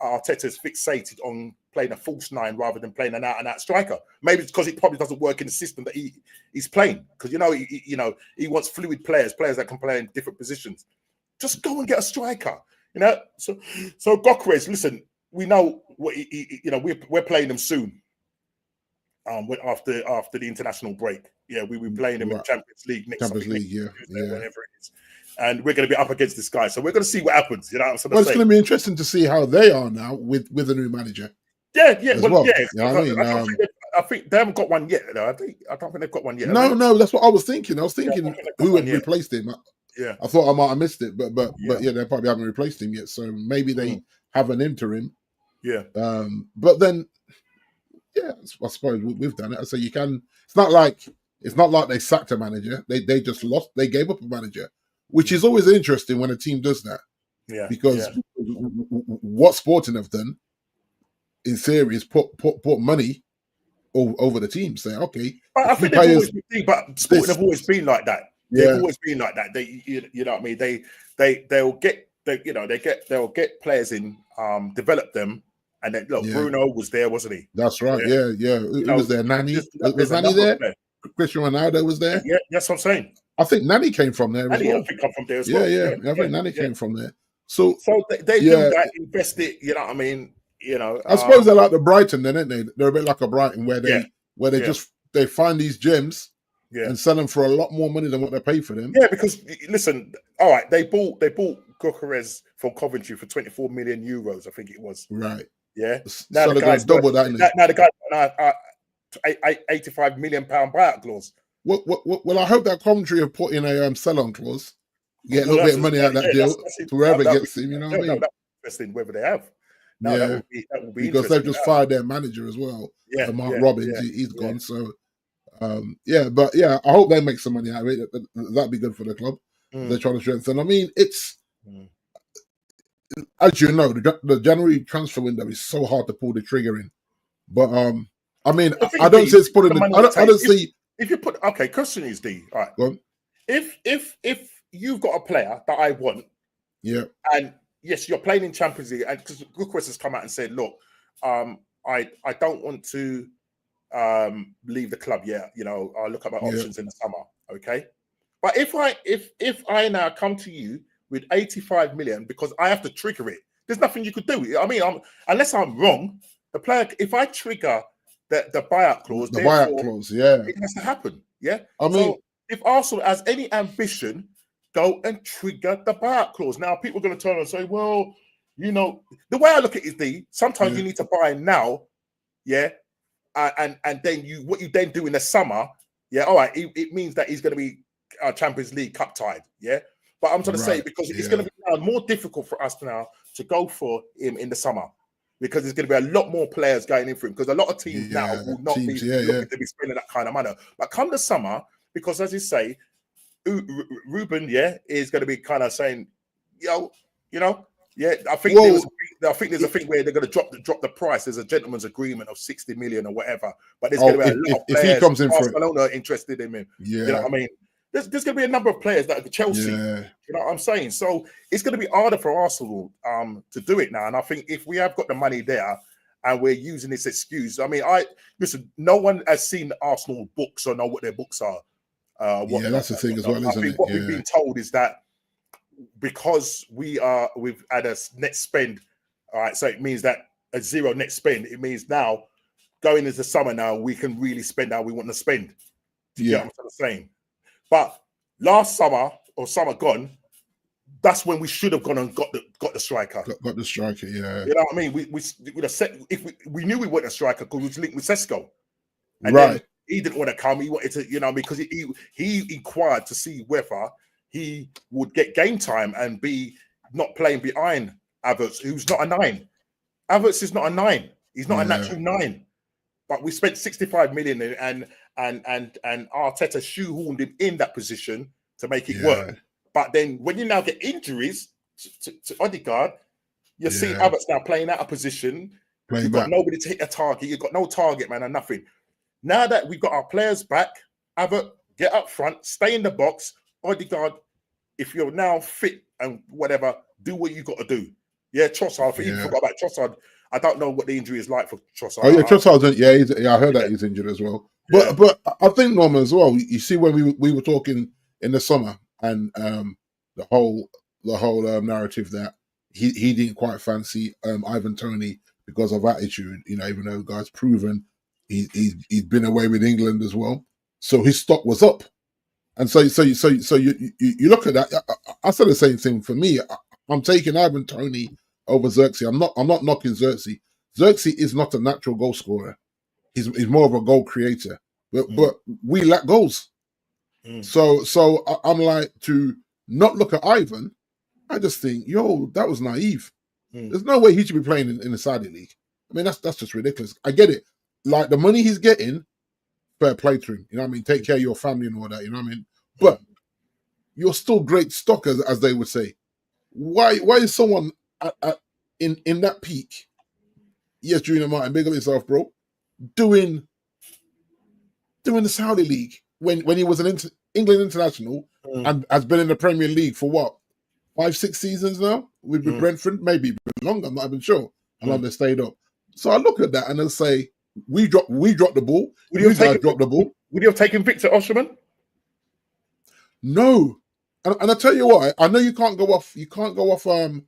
Arteta's fixated on playing a false nine rather than playing an out-and-out striker? Maybe it's because it probably doesn't work in the system that he's playing. Because he wants fluid players that can play in different positions. Just go and get a striker. So Gyökeres, listen, we know what we're playing them soon. After the international break, we'll be playing them in Champions League next Tuesday, whenever it is, and we're going to be up against this guy. So we're going to see what happens. It's going to be interesting to see how they are now with a new manager. I think they haven't got one yet. I don't think they've got one yet. No, that's what I was thinking. I was thinking who had replaced him. I thought I might have missed it, but they probably haven't replaced him yet. So maybe they have an interim. Yeah. But then, I suppose we've done it. So you can. It's not like they sacked a manager. They just lost. They gave up a manager, which is always interesting when a team does that. Yeah. Because what Sporting have done, in theory, is put money over the team. Say, okay. I think Sporting have always been like that. They've always been like that. They, you know what I mean. They'll get players in, develop them, and then look. Bruno was there, wasn't he? That's right. Yeah. Who was there? Nani was Nani there? Cristiano Ronaldo was there. Yeah, that's what I'm saying. I think Nani came from there as well. I think come from there as well. Yeah. I think Nani came from there. So they do that. Invest it. You know what I mean? I suppose they're like the Brighton, then, aren't they? They're a bit like a Brighton where they just find these gems. Yeah. And sell them for a lot more money than what they pay for them. Yeah, because listen, all right, they bought Gyökeres from Coventry for 24 million euros, I think it was. Right. Yeah. Now so the guy's double that. Now the guy 85 million pound buyout clause. Well, I hope that Coventry have put in a sell-on clause. Get a little bit of money out of that deal to wherever it gets him. You know what I mean? That's interesting whether they have. No, that will be because they've just fired their manager as well. Yeah. Mark Robbins, he's gone. So. But I hope they make some money out of it. That'd be good for the club. They're trying to strengthen. I mean, it's as you know, the January transfer window is so hard to pull the trigger in. But I mean, I don't see it's putting. I don't see. If you put question is D. All right. Go on. If you've got a player that I want, and yes, you're playing in Champions League, and because Gyökeres has come out and said, look, I don't want to leave the club yet. I'll look at my options in the summer. Okay. But if I now come to you with 85 million because I have to trigger it, there's nothing you could do. I mean, unless I'm wrong, the player, if I trigger the buyout clause. The buyout Therefore, clause, yeah. it has to happen. Yeah. I mean, so if Arsenal has any ambition, go and trigger the buyout clause. Now, people are going to turn and say, well, you know, the way I look at it is, sometimes you need to buy now, yeah, and then what you then do in the summer, yeah, all right, it means that he's going to be Champions League cup tied, yeah. But I'm trying to say, because it's going to be now more difficult for us now to go for him in the summer, because there's going to be a lot more players going in for him, because a lot of teams now will not be looking to be spending that kind of money. But come the summer, because as you say, Ruben, is going to be kind of saying, I think there's a thing where they're going to drop the price. There's a gentleman's agreement of 60 million or whatever. But there's going to be a lot of players. If he comes in Barcelona are interested in him. Yeah. You know what I mean? There's going to be a number of players that are Chelsea. Yeah. You know what I'm saying? So it's going to be harder for Arsenal to do it now. And I think if we have got the money there and we're using this excuse, I mean, listen, no one has seen the Arsenal books or know what their books are. That's the thing as well, isn't it? I think what we've been told is that because we've had a net spend, all right, so it means that a zero net spend, it means now going into summer now, we can really spend how we want to spend. Do you get what I'm saying? But last summer or summer gone, that's when we should have gone and got the striker. Got the striker, yeah. You know what I mean? We have set, if we knew we wanted a striker because we was linked with Sesko. And then he didn't want to come. He wanted to, because he inquired to see whether he would get game time and be not playing behind Havertz, who's not a 9. Havertz is not a 9. He's not a natural 9. But we spent 65 million and Arteta shoehorned him in that position to make it work. But then when you now get injuries to Odegaard, you're seeing Havertz now playing out of position. You've got nobody to hit a target. You've got no target man and nothing. Now that we've got our players back, Havertz, get up front, stay in the box. Odegaard, if you're now fit and whatever, do what you got to do. Yeah, Trossard. I think you forgot about Trossard. I don't know what the injury is like for Trossard. Oh yeah, Trossard. I heard that he's injured as well. But I think, Norman, as well. You see, when we were talking in the summer and the whole narrative that he didn't quite fancy Ivan Toney because of attitude. Even though the guy's proven he's been away with England as well, so his stock was up. And so you look at that. I said the same thing for me. I'm taking Ivan Toney over Xerxes. I'm not knocking Xerxes. Xerxes is not a natural goal scorer. He's more of a goal creator. But we lack goals. So I'm like, to not look at Ivan, I just think, that was naive. There's no way he should be playing in the Saudi league. I mean, that's just ridiculous. I get it. Like, the money he's getting, fair play to him. You know what I mean? Take care of your family and all that. You know what I mean? But you're still great stock, as they would say. Why is someone in that peak? Yes, Junior Martin, big up yourself, bro. Doing the Saudi League when he was an England international and has been in the Premier League for what, 5-6 seasons now with Brentford, maybe longer. I'm not even sure how long they stayed up. So I look at that and I say, we dropped the ball. You guys dropped the ball. Would you have taken Victor Osimhen? No, and I tell you what, I know you can't go off. What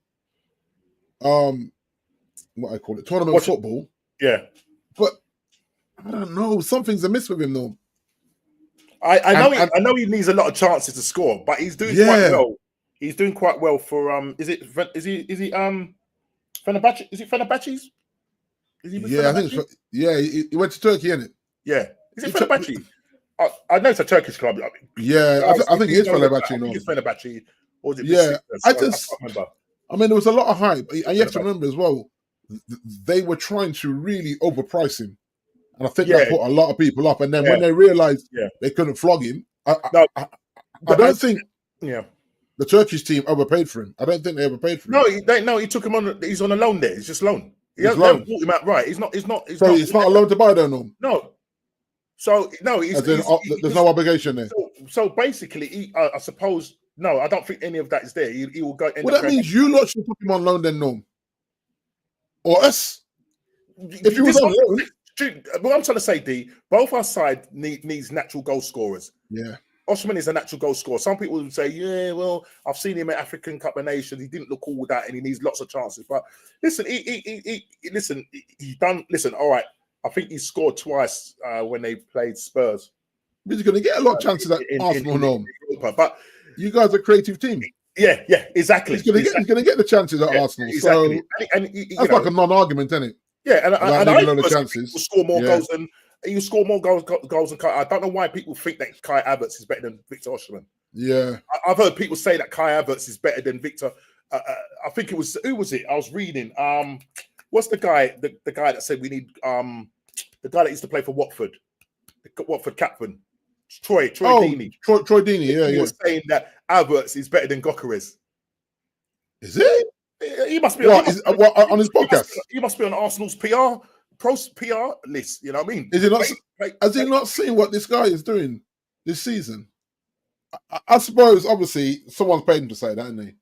I call it, tournament football. Yeah, but I don't know. Something's amiss with him, though. I know he needs a lot of chances to score, but he's doing quite well. He's doing quite well for is he Fenerbahce? Is it Fenerbahce's? Is he I think he went to Turkey, isn't it? Yeah. Is it Fenerbahce? I know it's a Turkish club. I think it is Fenerbahce. I think it's Fenerbahce. Or is it I can't remember. I mean, there was a lot of hype. And you have to remember as well, they were trying to really overprice him. And I think that put a lot of people up. And then when they realised they couldn't flog him, I don't think the Turkish team overpaid for him. I don't think they overpaid for him. No, he took him on. He's on a loan there. It's just loan. He hasn't bought him out right. It's not a loan to buy, though, no. So no, there's no obligation there. So basically, I suppose no. I don't think any of that is there. He will go. Well, that means you lot should put him on loan, then, Norm, or us. If you was on loan, what I'm trying to say, D, both our side needs natural goal scorers. Yeah, Osimhen is a natural goal scorer. Some people would say, yeah, well, I've seen him at African Cup of Nations. He didn't look all that, and he needs lots of chances. But listen, he done. Listen, all right. I think he scored twice when they played Spurs. He's going to get a lot of chances at Arsenal, Norm. Europa, but you guys are a creative team. Yeah, exactly. He's going to get the chances at Arsenal. Exactly. So and that's like a non-argument, isn't it? Yeah, and I know the chances. Will score more goals than you score more goals than Kai. I don't know why people think that Kai Havertz is better than Victor Osimhen. Yeah, I've heard people say that Kai Havertz is better than Victor. I think it was, who was it? I was reading. What's the guy? The guy that said we need the guy that used to play for Watford, the Watford captain, Troy Deeney. Troy Deeney. Yeah, he was saying that Havertz is better than Gyökeres. Is it? He must be on his podcast. He must be on Arsenal's PR list. You know what I mean? Is he not? Has he not seen what this guy is doing this season? I suppose, obviously, someone's paid him to say that, isn't he?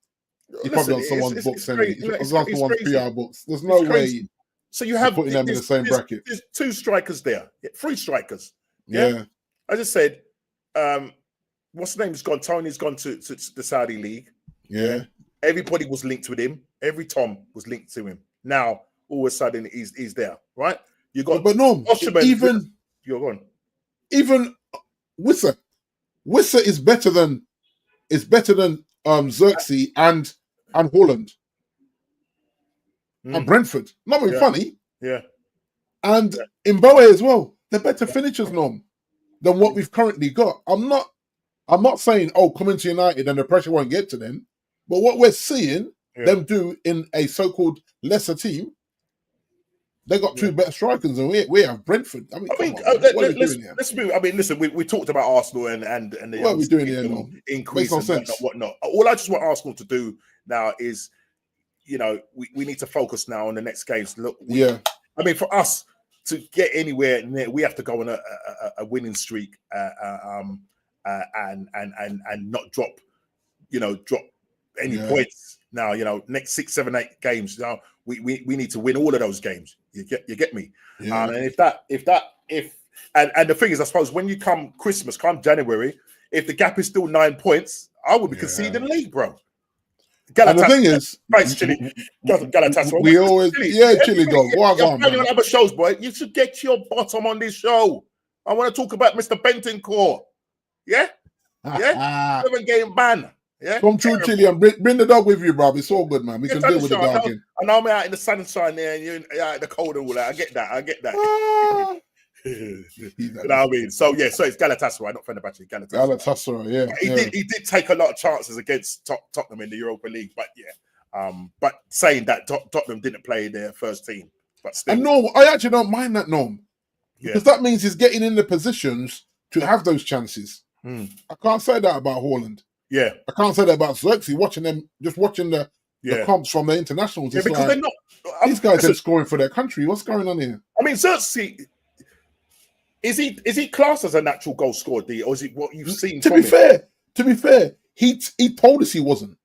He's probably on someone's books, isn't he? He's on someone's PR books. There's no way. So you have putting them in the same bracket. There's 2 strikers there, 3 strikers. Yeah. I just said, what's the name? He's gone. Tony's gone to the Saudi League. Yeah. Everybody was linked with him. Every Tom was linked to him. Now, all of a sudden, he's there, right? You got, but Norm, even you're gone. Even Wissa is better than Xerxes and Haaland and Brentford. Not being funny. Yeah. And Mbowe as well. They're better finishers, Norm, than what we've currently got. I'm not saying, come into United and the pressure won't get to them. But what we're seeing them do in a so-called lesser team, they got 2 better strikers than we have. Brentford. I mean, let's move. I mean, listen, we talked about Arsenal and the what are we doing here, no? Increase and whatnot. All I just want Arsenal to do now is, we need to focus now on the next games. Look, I mean, for us to get anywhere near, we have to go on a winning streak and not drop any points. Now, next 6, 7, 8 games. Now we need to win all of those games. You get me? Yeah. And if the thing is, I suppose when you come January, if the gap is still 9 points, I would be conceding the league, bro. And the thing is, we always Chile go. On other shows, boy. You should get your bottom on this show. I want to talk about Mr. Bentancur. Yeah, 7-game ban. Yeah, come through Chile and bring the dog with you, bro. It's all good, man. We can deal with the dog. I know I'm out in the sunshine there, and you're out in the cold and all that. I get that. You know what I mean? So it's Galatasaray, not Fenerbahce. Galatasaray, yeah. He did take a lot of chances against Tottenham in the Europa League, but but saying that Tottenham didn't play their first team, but still. And no, I actually don't mind that, Norm, because that means he's getting in the positions to have those chances. I can't say that about Haaland. Yeah, I can't say that about Xerxes. Watching the comps from the internationals, it's because like, they're not. These guys are scoring for their country. What's going on here? I mean, Xerxes. Is he classed as a natural goal scorer, D, or is it what you've seen? To be fair, he told us he wasn't.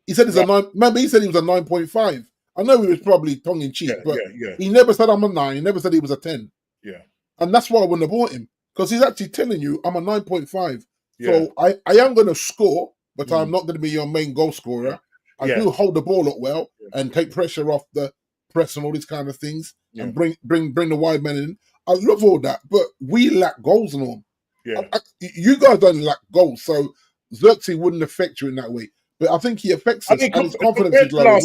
He said he's a 9. Remember, he said he was a 9.5. I know he was probably tongue in cheek, but he never said I'm a 9. He never said he was a 10. Yeah, and that's why I wouldn't have bought him, because he's actually telling you I'm a 9.5. So I am going to score, but I'm not going to be your main goal scorer. I do hold the ball up well and take pressure off the press and all these kind of things, and bring the wide men in. I love all that, but we lack goals and all. Yeah, you guys don't lack goals, so Xerxes wouldn't affect you in that way. But I think he affects us, and his confidence is low.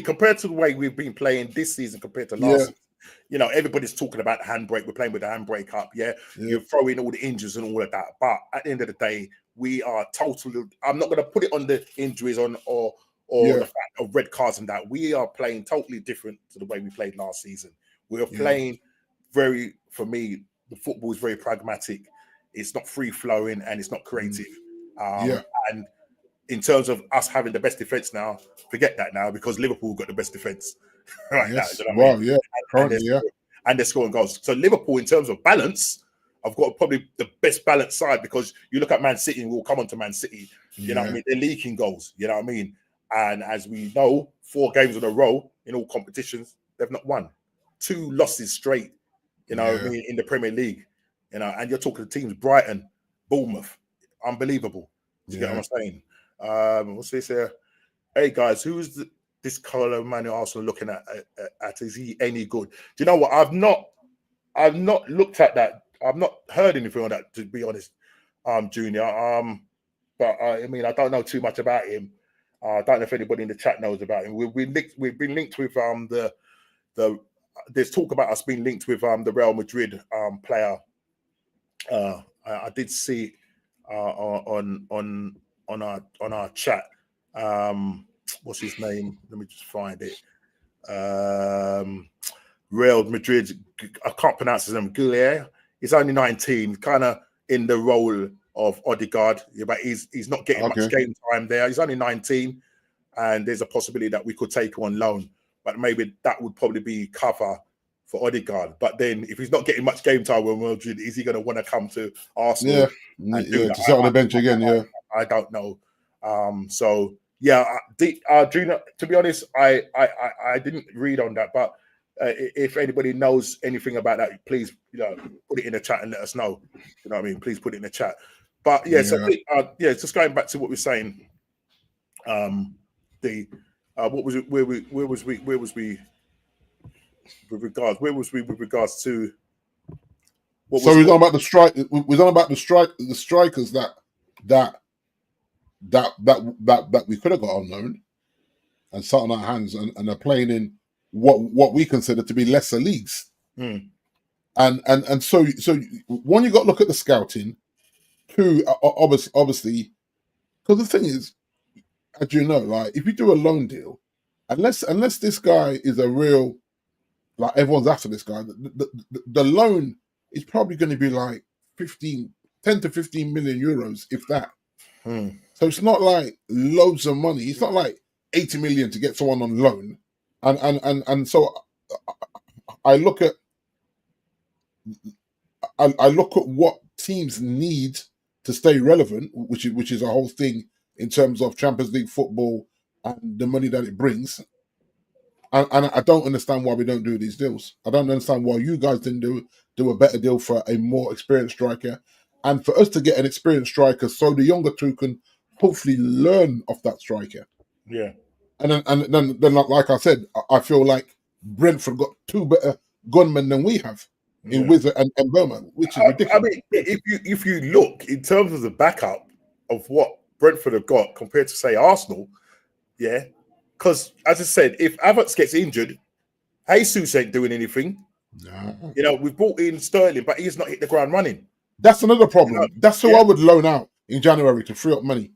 Compared to the way we've been playing this season compared to last season, everybody's talking about handbrake. We're playing with the handbrake up. You're throwing all the injuries and all of that. But at the end of the day, we are totally. I'm not going to put it on the injuries or the fact of red cards and that. We are playing totally different to the way we played last season. We're playing. For me, the football is very pragmatic. It's not free flowing and it's not creative. And in terms of us having the best defense now, forget that now, because Liverpool got the best defense now. You know what I mean? And they're scoring goals. So Liverpool, in terms of balance, I've got probably the best balanced side, because you look at Man City, and we'll come on to Man City. You know what I mean? They're leaking goals. You know what I mean? And as we know, 4 games in a row in all competitions, they've not won. 2 losses straight. You know, in the Premier League, and you're talking to teams, Brighton, Bournemouth, unbelievable. You get what I'm saying? What's this here? Hey guys, who's this colour man who Arsenal looking at? Is he any good? Do you know what? I've not I've not looked at that. I've not heard anything on that, to be honest, Junior. But I mean, I don't know too much about him. I don't know if anybody in the chat knows about him. We've been linked with the there's talk about us being linked with the Real Madrid player. I did see on our chat. What's his name? Let me just find it. Real Madrid. I can't pronounce his name. Goulier. He's only 19, kind of in the role of Odegaard, but he's not getting much game time there. He's only 19, and there's a possibility that we could take him on loan. But maybe that would probably be cover for Odegaard. But then, if he's not getting much game time with Madrid, is he going to want to come to Arsenal? To sit on the bench again? Yeah, I don't know. So yeah, Junior, to be honest, I didn't read on that. But if anybody knows anything about that, please put it in the chat and let us know. You know what I mean? Please put it in the chat. But yeah, so just going back to what we're saying. What was it? Where was we with regards to? So we're talking about the strike. We're talking about the strikers that we could have got on loan and sat on our hands and are playing in what we consider to be lesser leagues. And so one, you got to look at the scouting. Two, obviously, because the thing is, as you know, like if you do a loan deal, unless this guy is a real, like everyone's after this guy, the loan is probably going to be like 10 to 15 million euros, if that. So it's not like loads of money. It's not like 80 million to get someone on loan. And so I look at what teams need to stay relevant, which is a whole thing in terms of Champions League football and the money that it brings. And I don't understand why we don't do these deals. I don't understand why you guys didn't do a better deal for a more experienced striker, and for us to get an experienced striker, so the younger two can hopefully learn off that striker. Yeah. And then like I said, I feel like Brentford got two better gunmen than we have in Wizard and Burma, which is ridiculous. I mean, if you look in terms of the backup of what Brentford have got compared to, say, Arsenal, yeah, because as I said, if Havertz gets injured, Jesus ain't doing anything. No. We've brought in Sterling, but he's not hit the ground running. That's another problem. That's who I would loan out in January to free up money.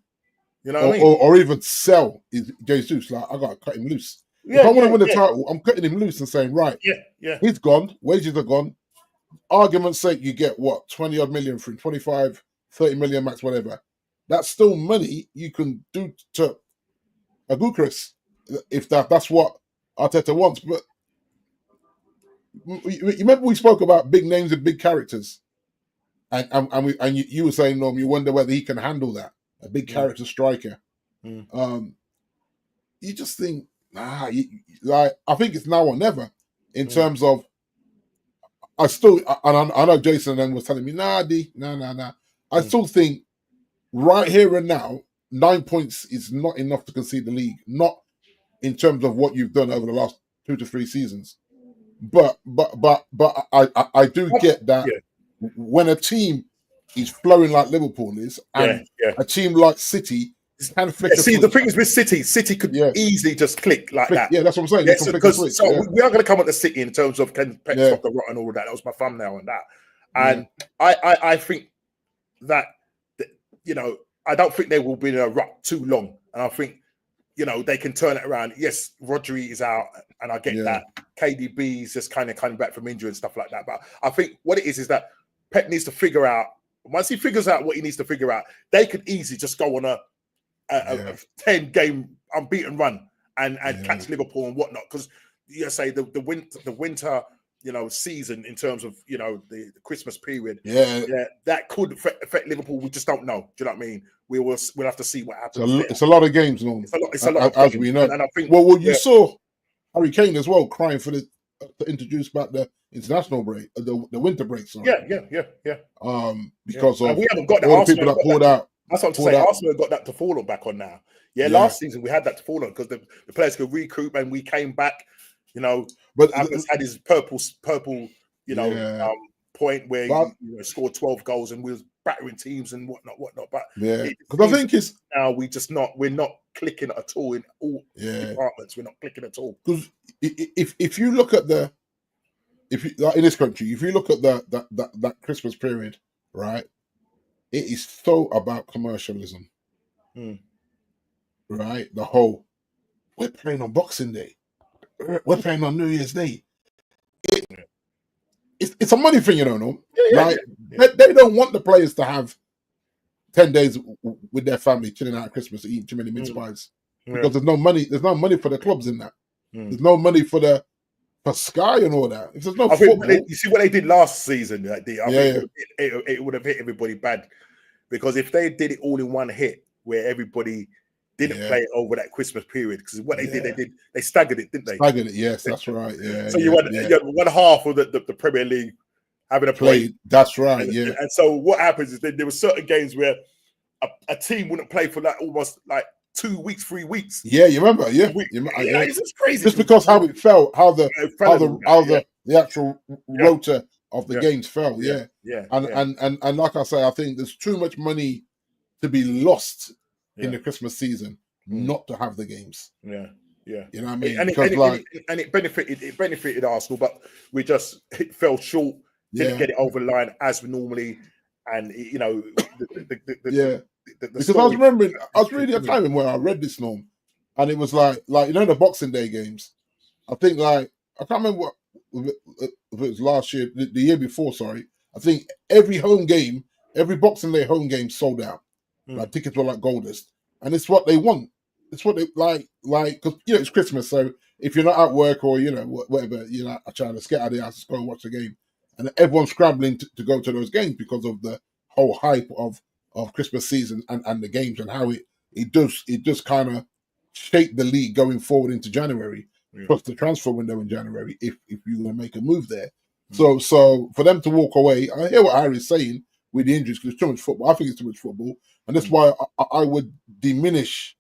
You know what I mean? Or even sell Jesus. Like, I got to cut him loose. If I want to win the title, I'm cutting him loose and saying, right, he's gone, wages are gone. Argument's sake, you get what, 20 odd million from 25, 30 million max, whatever. That's still money you can do to a Bucharest if that's what Arteta wants. But you remember we spoke about big names and big characters, and you were saying, Norm, you wonder whether he can handle that, a big character striker. You just think, I think it's now or never in terms of. I know Jason then was telling me, nah. I still think right here and now, 9 points is not enough to concede the league. Not in terms of what you've done over the last 2 to 3 seasons. But I do get that when a team is flowing like Liverpool is, and a team like City can flick. See, the thing is with City could easily just click like that. Yeah, that's what I'm saying. We are going to come at the City in terms of can Pep stop the rot and all of that. That was my thumbnail on that. And I think that, I don't think they will be in a rut too long. And I think, they can turn it around. Yes, Rodri is out, and I get that. KDB is just kind of coming back from injury and stuff like that. But I think what it is that Pep needs to figure out, once he figures out what he needs to figure out, they could easily just go on a 10-game unbeaten run and catch Liverpool and whatnot. Because say the winter season in terms of the Christmas period, that could affect Liverpool. We just don't know. Do you know what I mean? We'll have to see what happens. It's a lot of games, Norm. It's a lot as we know. And I think, you saw Harry Kane as well crying for to introduce back the international break, the winter break. Sorry. Yeah. Because of we haven't got the all the people that pulled out. That's what I'm saying. Arsenal have got that to fall on back on now. Last season we had that to fall on because the players could recoup and we came back. But Havertz had his purple Yeah. Point where But he scored 12 goals and we was battering teams and whatnot. But yeah, it because I seems think it's now we're not clicking at all in all yeah. departments. We're not clicking at all. Because if you look at like in this country, if you look at that Christmas period, right, it is so about commercialism, right? The whole we're playing on Boxing Day, we're playing on New Year's Day. It's a money thing, no? Like they don't want the players to have 10 days with their family chilling out at Christmas, eating too many mince pies because there's no money. There's no money for the clubs in that. There's no money for Sky and all that. If there's no football, you see what they did last season. I think it would have hit everybody bad because if they did it all in one hit, where everybody didn't play it over that Christmas period, because what they did, they staggered it, didn't they? Staggered it, yes, that's right. Yeah. So you had one half of the Premier League having a play. That's right. And so what happens is that there were certain games where a team wouldn't play for like almost like 2 weeks, 3 weeks. Yeah, you remember? Yeah, it's just crazy. Just because how it felt, how the actual rota of the games fell. Yeah. And like I say, I think there's too much money to be lost in the Christmas season not to have the games. Yeah. You know what I mean? And it benefited Arsenal, but it fell short. Didn't get it over the line as we normally, and because I was remembering, I was reading a time where I read this, Norm, and it was like the Boxing Day games. I think I can't remember if it was last year, the year before. Sorry, I think every Boxing Day home game sold out. Like tickets were like gold dust, and it's what they want. It's what they like because it's Christmas. So if you're not at work or whatever, you're not trying to get out of the house to go and watch the game, and everyone's scrambling to go to those games because of the whole hype of Christmas season and the games and how it does kind of shape the league going forward into January, plus the transfer window in January if you're going to make a move there. So for them to walk away, I hear what Harry's saying with the injuries because it's too much football. I think it's too much football, and that's why I would diminish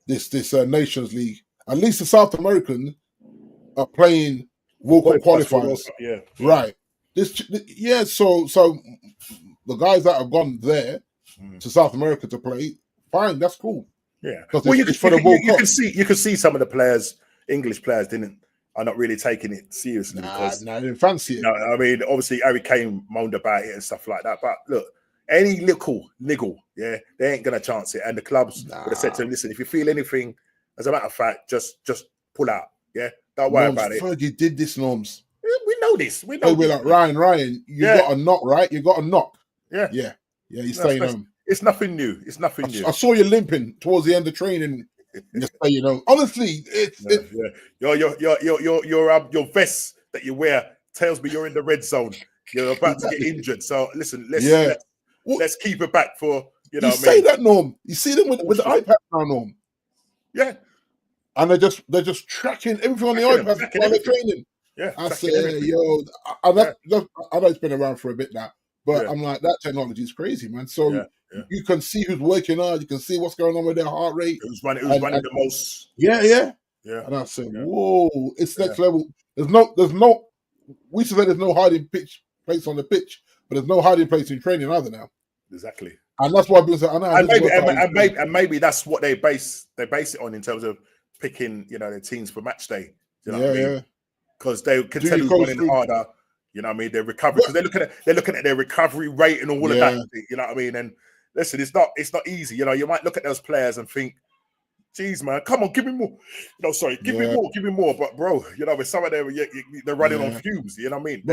this Nations League. At least the South American are playing World Cup qualifiers, right? So the guys that have gone there to South America to play, fine, that's cool. Yeah, well, you can see some of the players, English players, are not really taking it seriously because they didn't fancy it. I mean, obviously Harry Kane moaned about it and stuff like that. But look, any little niggle, they ain't gonna chance it. And the clubs would have said to him, "Listen, if you feel anything, as a matter of fact, just pull out. Yeah, don't worry about it." Fergie did this, Norms. We know this. We're like Ryan. You got a knock, right? You got a knock. Yeah. You're staying home. It's nothing new. I saw you limping towards the end of training. Honestly, your vest that you wear tells me you're in the red zone. You're about to get injured. So listen, let's keep it back for you say that, Norm. You see them with the iPad now, Norm. Yeah, and they're just tracking everything on the iPad while they're training. Yeah, I say, I know it's been around for a bit now, but I'm like, that technology is crazy, man. So you can see who's working hard, you can see what's going on with their heart rate. Who's running the most? Yeah. And I said, whoa, it's next level. There's no. We should say there's no hiding place on the pitch, but there's no hiding place in training either now. Exactly. And that's why people say, I know. And maybe that's what they base it on in terms of picking, their teams for match day. You know what I mean? Because they can tell who's running harder. You know what I mean? Their recovery, because they're looking at their recovery rate and all of that. You know what I mean? And listen, it's not easy. You might look at those players and think, "Geez, man, come on, give me more." Give me more. But bro, with some of them, they're running on fumes. You know what I mean?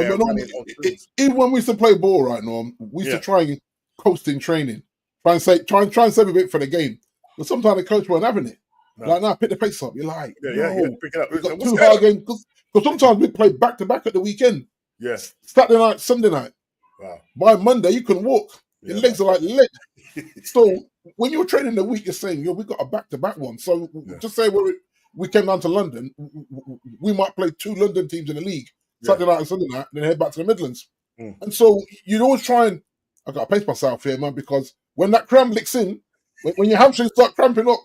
Even when we used to play ball, right, Norm, we used to try and coast in training, try and save a bit for the game. But sometimes the coach weren't having it. No. Like, now pick the pace up. You're like, pick it up. Too hard game because sometimes we play back to back at the weekend. Yes, Saturday night, Sunday night. Wow. By Monday, you can walk. Your legs are like lead. So when you're training the week, you're saying, we got a back-to-back one. So just say we came down to London, we might play 2 London teams in the league, Saturday night and Sunday night, and then head back to the Midlands. And so you'd always try and, I got to pace myself here, man, because when that cramp licks in, when your hamstrings start cramping up,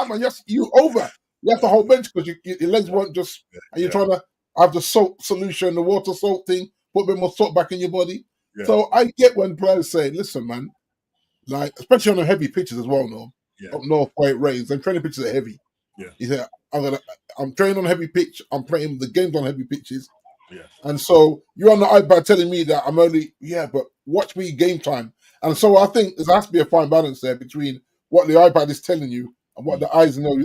man, you over. You have to hold bench because your legs weren't just, and you're trying to have the salt solution, the water salt thing, put a bit more salt back in your body. Yeah. So I get when players say, listen, man, like, especially on the heavy pitches as well, no? Yeah. Up north where it rains, them training pitches are heavy. Yeah. He said, I'm training on a heavy pitch, I'm playing the games on heavy pitches. Yeah. And so you're on the iPad telling me that I'm only, but watch me game time. And so I think there has to be a fine balance there between what the iPad is telling you and what the eyes know.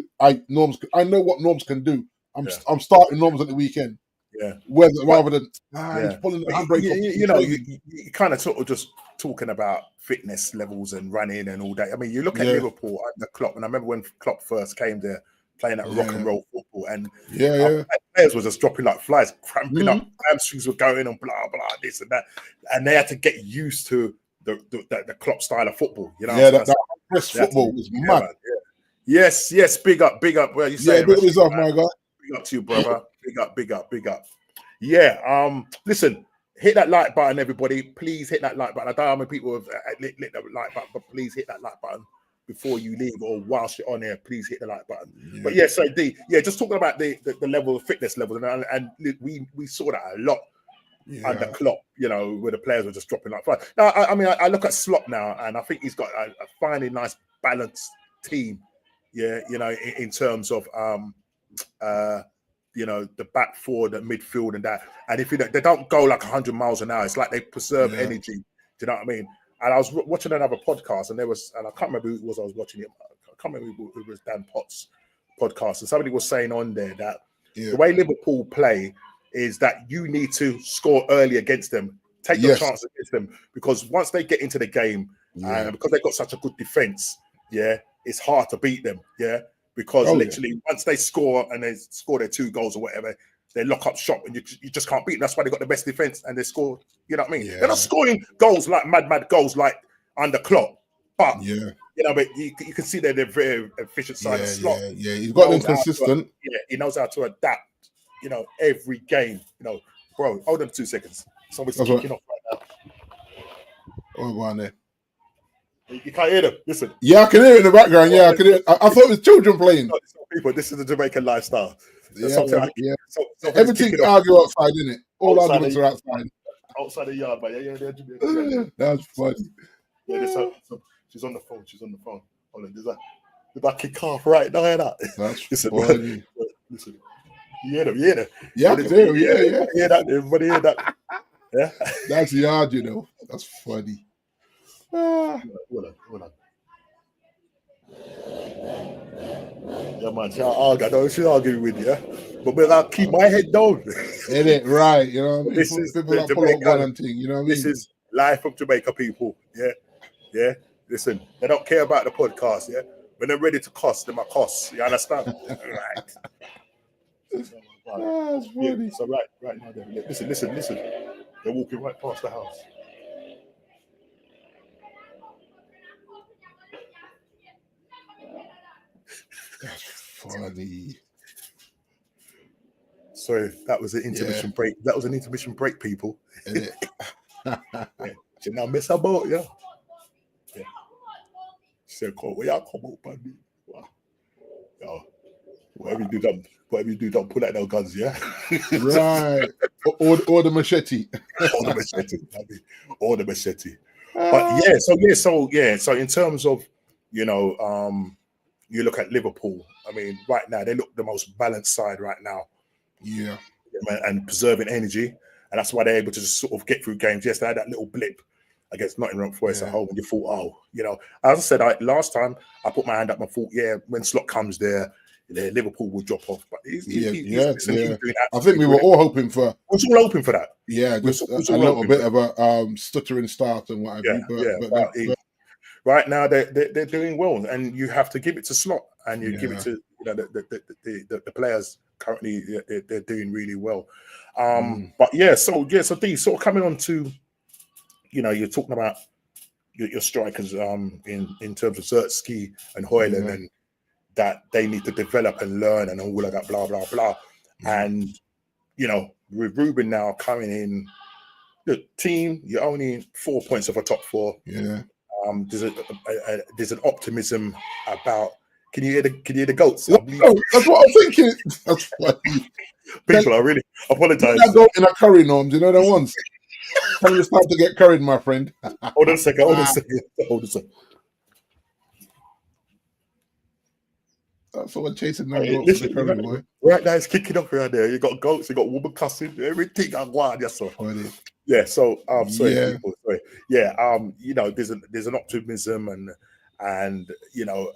Norms. I know what Norms can do. I'm starting Norms at the weekend. Yeah. Rather than he's pulling the handbrake. You kind of sort of just talking about fitness levels and running and all that. I mean, you look at Liverpool under Klopp, and I remember when Klopp first came there playing that rock and roll football, and players were just dropping like flies, cramping up, hamstrings were going and blah blah this and that, and they had to get used to the Klopp style of football. You know, that press football was mad. Yes, big up. Well, you say big yourself, my guy. Big up to you, brother. Big up. Yeah. Listen, hit that like button, everybody. Please hit that like button. I don't know how many people have lit the like button, but please hit that like button before you leave or whilst you're on here. Please hit the like button. Yeah. But yeah, so just talking about the level of fitness levels, and we saw that a lot under Klopp. You know, where the players were just dropping like flies. Now, I mean, I look at Slot now, and I think he's got a finely nice balanced team. Yeah, you know, in terms of the back four, the midfield, and that. And if they don't go like 100 miles an hour, it's like they preserve energy. Do you know what I mean? And I was watching another podcast, and I can't remember who it was I was watching it. I can't remember who it was, Dan Potts' podcast, and somebody was saying on there that the way Liverpool play is that you need to score early against them, take your chance against them, because once they get into the game, because they've got such a good defense, it's hard to beat them, because literally once they score and they score their 2 goals or whatever, they lock up shop and you just can't beat them. That's why they got the best defense and they score. You know what I mean? They're not scoring goals like mad goals like under Klopp, but but you can see they're very efficient side of Slot. He's got them consistent. He knows how to adapt. You know, every game. You know, bro. Hold on 2 seconds. Somebody's kicking off right now. Go on there. You can't hear them. Listen. Yeah, I can hear it in the background. Yeah, I can hear. I thought it was children playing. It's not people. This is the Jamaican lifestyle. Everything argue outside, isn't it? All arguments are outside. Outside the yard, but That's funny. She's on the phone. Hold on, there's that kick off right now. That's funny. Listen. You hear them? Yeah, I can hear them. Yeah. Hear that? Everybody hear that? Yeah. That's yard, you know. That's funny. Hold on. Yeah, man, she's arguing with you, but I'll keep my head down. Ain't it right? You know what I mean? This is people that pull up one thing, you know what I mean? This is life of Jamaica people. Yeah. Listen, they don't care about the podcast. Yeah, when they're ready to cost, they're my costs. You understand? Right. That's funny. So right now, listen. They're walking right past the house. That's funny. Sorry, that was an intermission break. That was an intermission break, people. She now miss her boat, yeah. She said, "Where y'all come up, buddy? Wow. Yo, whatever you do, don't pull out no guns, yeah." Right. Or the machete. Or the machete. But so in terms of, you look at Liverpool. I mean, right now they look the most balanced side right now. Yeah, and preserving energy, and that's why they're able to just sort of get through games. Yes, they had that little blip against Nottingham Forest at home, and you thought, as I said, last time I put my hand up and thought, when Slot comes there, Liverpool will drop off. But he's I think we were all hoping for. We was all hoping for that. Yeah, just a little bit of a stuttering start and what have you. But right now they're doing well, and you have to give it to Slot, and you give it to the players. Currently, they're doing really well. But so D, sort of coming on to, you're talking about your strikers in terms of Zertsky and Hoyland, and that they need to develop and learn and all of that, blah blah blah. And with Ruben now coming in, the team, you're only 4 points off a top 4. Yeah. There's an optimism about. Can you hear the goats? That's what I'm thinking. That's funny. People, I really apologize. That goat in a curry, Norms, you know the ones. Tell me it's time to get curried, my friend. Hold on a second. Hold on a second. That's someone chasing down Hey, goats for listen, the curry, boy. right now it's kicking off around there. You got goats, you got woman cussing, everything. I'm wild, yes, sir. Yeah. So, sorry, Yeah. people. Sorry. Yeah. You know, there's an optimism and you know,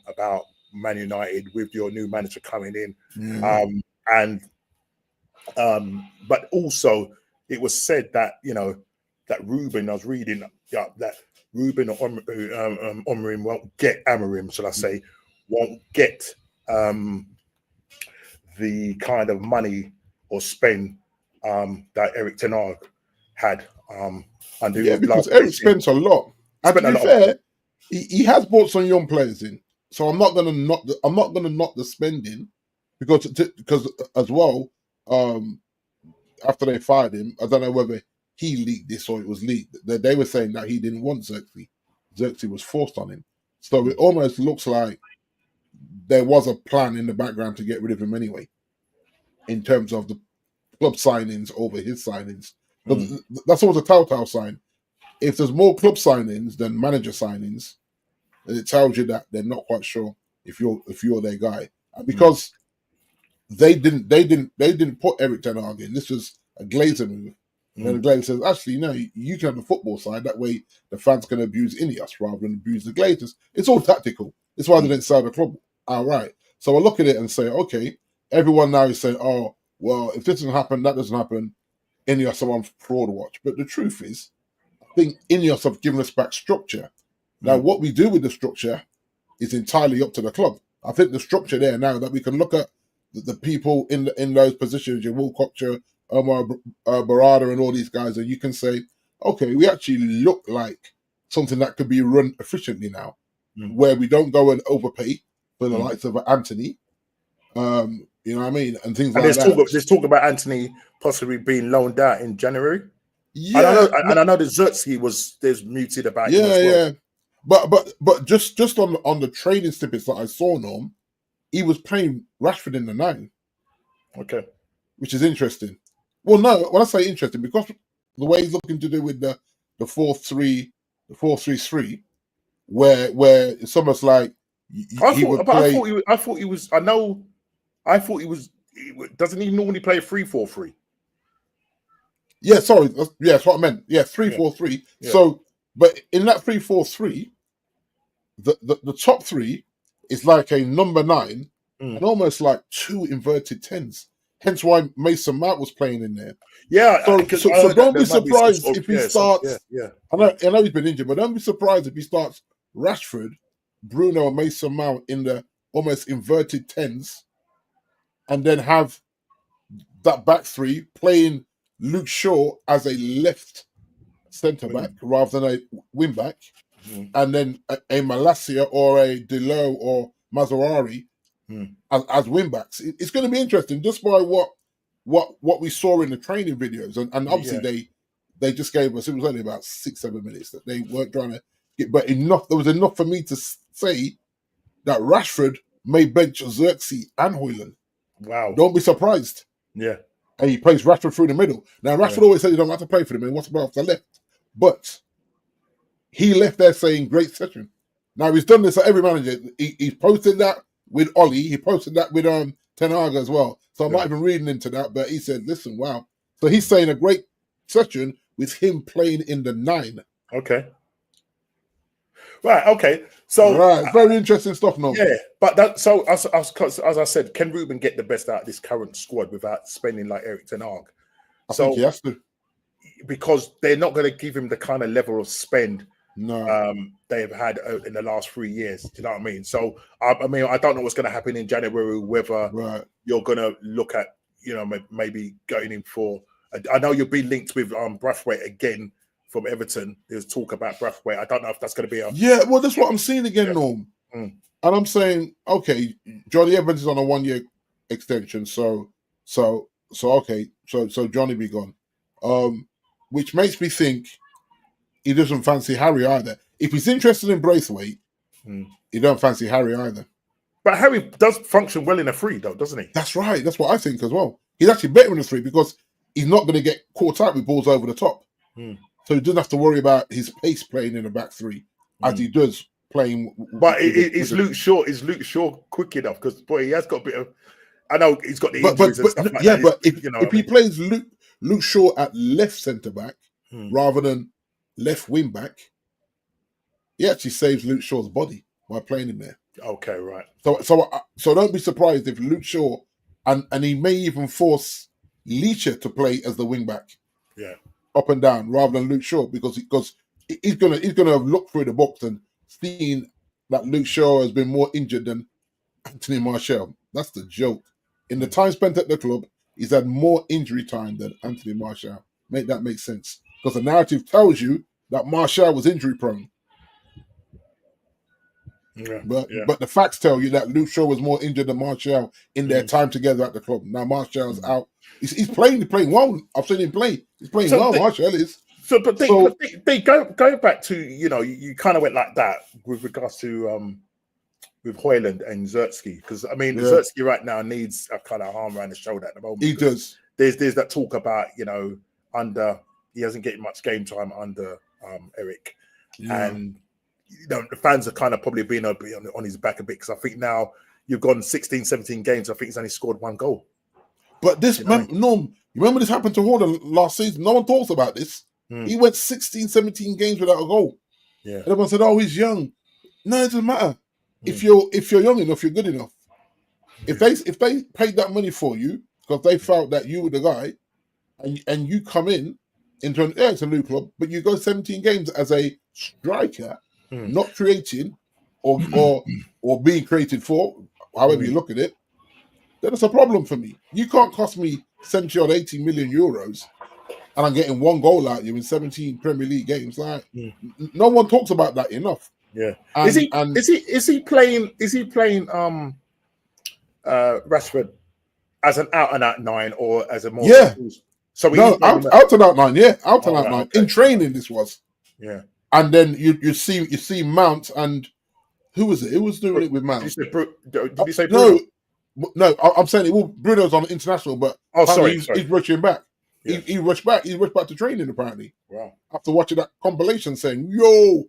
about Man United with your new manager coming in. Yeah. But also it was said that, you know, that Ruben, I was reading that Ruben or Amorim won't get Amorim, shall I say, won't get the kind of money or spend that Eric Ten Hag had under his because last Eric regime. spent a lot. And to be fair, he has brought some young players in. So I'm not gonna knock the spending because as well, after they fired him, I don't know whether he leaked this or it was leaked. They were saying that he didn't want Xerxes. Xerxes was forced on him. So it almost looks like there was a plan in the background to get rid of him anyway, in terms of the club signings over his signings. But that's always a telltale sign. If there's more club signings than manager signings, then it tells you that they're not quite sure if you're their guy. Because they didn't put Eric Ten Hag in. This was a Glazer move. And the Glazer says, actually, no, you can have the football side. That way the fans can abuse Ineos rather than abuse the Glazers. It's all tactical. It's why they didn't sell the club outright. So I look at it and say, okay, everyone now is saying, oh, well, if this doesn't happen, that doesn't happen, Ineos are on fraud watch. But the truth is, I think Ineos have given us back structure. Now, what we do with the structure is entirely up to the club. I think the structure there now that we can look at the people in those positions, your Wilcoxer, Omar Barada and all these guys, and you can say, okay, we actually look like something that could be run efficiently now, where we don't go and overpay for the likes of Anthony, you know what I mean, and things like that. There's talk about Anthony possibly being loaned out in January. Yeah, and I know that Xerxes there's muted about him as well. But just on the training snippets that I saw, Norm, he was playing Rashford in the 9. Okay, which is interesting. Well, no, when I say interesting, because the way he's looking to do with the 4-3, the 4-3-3, where it's almost like he would play. I thought he was. Doesn't he normally play a 3-4-3? Yeah, sorry. That's what I meant. Yeah, 3-4-3. Yeah. So, but in that 3-4-3, the top 3 is like a number 9 and almost like 2 inverted 10s. Hence why Mason Mount was playing in there. Yeah. So don't be surprised if he starts. I know he's been injured, but don't be surprised if he starts Rashford, Bruno, and Mason Mount in the almost inverted 10s, and then have that back 3 playing Luke Shaw as a left centre back rather than a wing back, and then a Malacia or a Delo or Mazarari as wing backs. It's going to be interesting just by what we saw in the training videos, and obviously they just gave us, it was only about 6-7 minutes that they weren't trying to get, but enough. There was enough for me to say that Rashford may bench Xerxes and Højlund. Wow! Don't be surprised. Yeah. And he plays Rashford through the middle. Now, Rashford always said you don't have to play for him, and what's about off the left? But he left there saying, great session. Now, he's done this for every manager. He's posted that with Ollie. He posted that with Ten Hag as well. So I'm not even reading into that, but he said, listen, wow. So he's saying a great session with him playing in the 9. Okay. Right, okay. So very interesting stuff now. Yeah, but as I said, can Ruben get the best out of this current squad without spending like Eric Ten Hag? I think he has to. Because they're not going to give him the kind of level of spend they've had in the last 3 years. Do you know what I mean? So, I mean, I don't know what's going to happen in January, whether you're going to look at, you know, maybe going in for... I know you'll be linked with Braithwaite again from Everton. There's talk about Braithwaite. I don't know if that's going to be a... Yeah, well, that's what I'm seeing again, Norm. And I'm saying, okay, Johnny Evans is on a 1-year extension, so okay, so Johnny be gone. Which makes me think he doesn't fancy Harry either. If he's interested in Braithwaite, he don't fancy Harry either. But Harry does function well in a 3, though, doesn't he? That's right. That's what I think as well. He's actually better in a 3 because he's not going to get caught out with balls over the top. Mm. So he doesn't have to worry about his pace playing in the back three as he does playing. But is Luke Shaw quick enough? Because boy, he has got a bit of. I know he's got the injuries and stuff like that. But if he plays Luke Shaw at left centre back rather than left wing back, he actually saves Luke Shaw's body by playing him there. Okay, right. So don't be surprised if Luke Shaw and he may even force Leacher to play as the wing back. Yeah. Up and down rather than Luke Shaw because he's gonna look through the box and seeing that Luke Shaw has been more injured than Anthony Martial. That's the joke. In the time spent at the club, he's had more injury time than Anthony Martial. Make that make sense? Because the narrative tells you that Martial was injury prone. Yeah, but the facts tell you that Luke Shaw was more injured than Martial in their time together at the club. Now Martial's out. He's playing well. I've seen him play. He's playing well. Martial is. But go back to you kind of went like that with regards to with Højlund and Zertsky because Zertsky right now needs a kind of arm around the shoulder at the moment. He does. There's that talk about he hasn't getting much game time under Eric, and the fans are kind of probably being on his back a bit because I think now you've gone 16, 17 games. I think he's only scored 1 goal. But this, you remember this happened to Højlund last season? No one talks about this. He went 16, 17 games without a goal. Yeah. And everyone said, "Oh, he's young." No, it doesn't matter. If you're young enough, you're good enough. If they paid that money for you because they felt that you were the guy, and you come into it's a new club, but you go 17 games as a striker, not creating or being created for, however you look at it, then it's a problem for me. You can't cost me 70 or 80 million euros and I'm getting 1 goal out of you in 17 Premier League games. Like no one talks about that enough. Yeah. Is he playing Rashford as an out and out 9 or as a more So out and out 9, out and out 9. Okay. In training this was. Yeah. And then you see Mount and who was it? Who was doing it with Mount? Did you say Bruno? No, I'm saying Bruno's on the international, but he's rushing back. Yeah. He rushed back. He rushed back to training apparently. Wow. After watching that compilation saying, "Yo,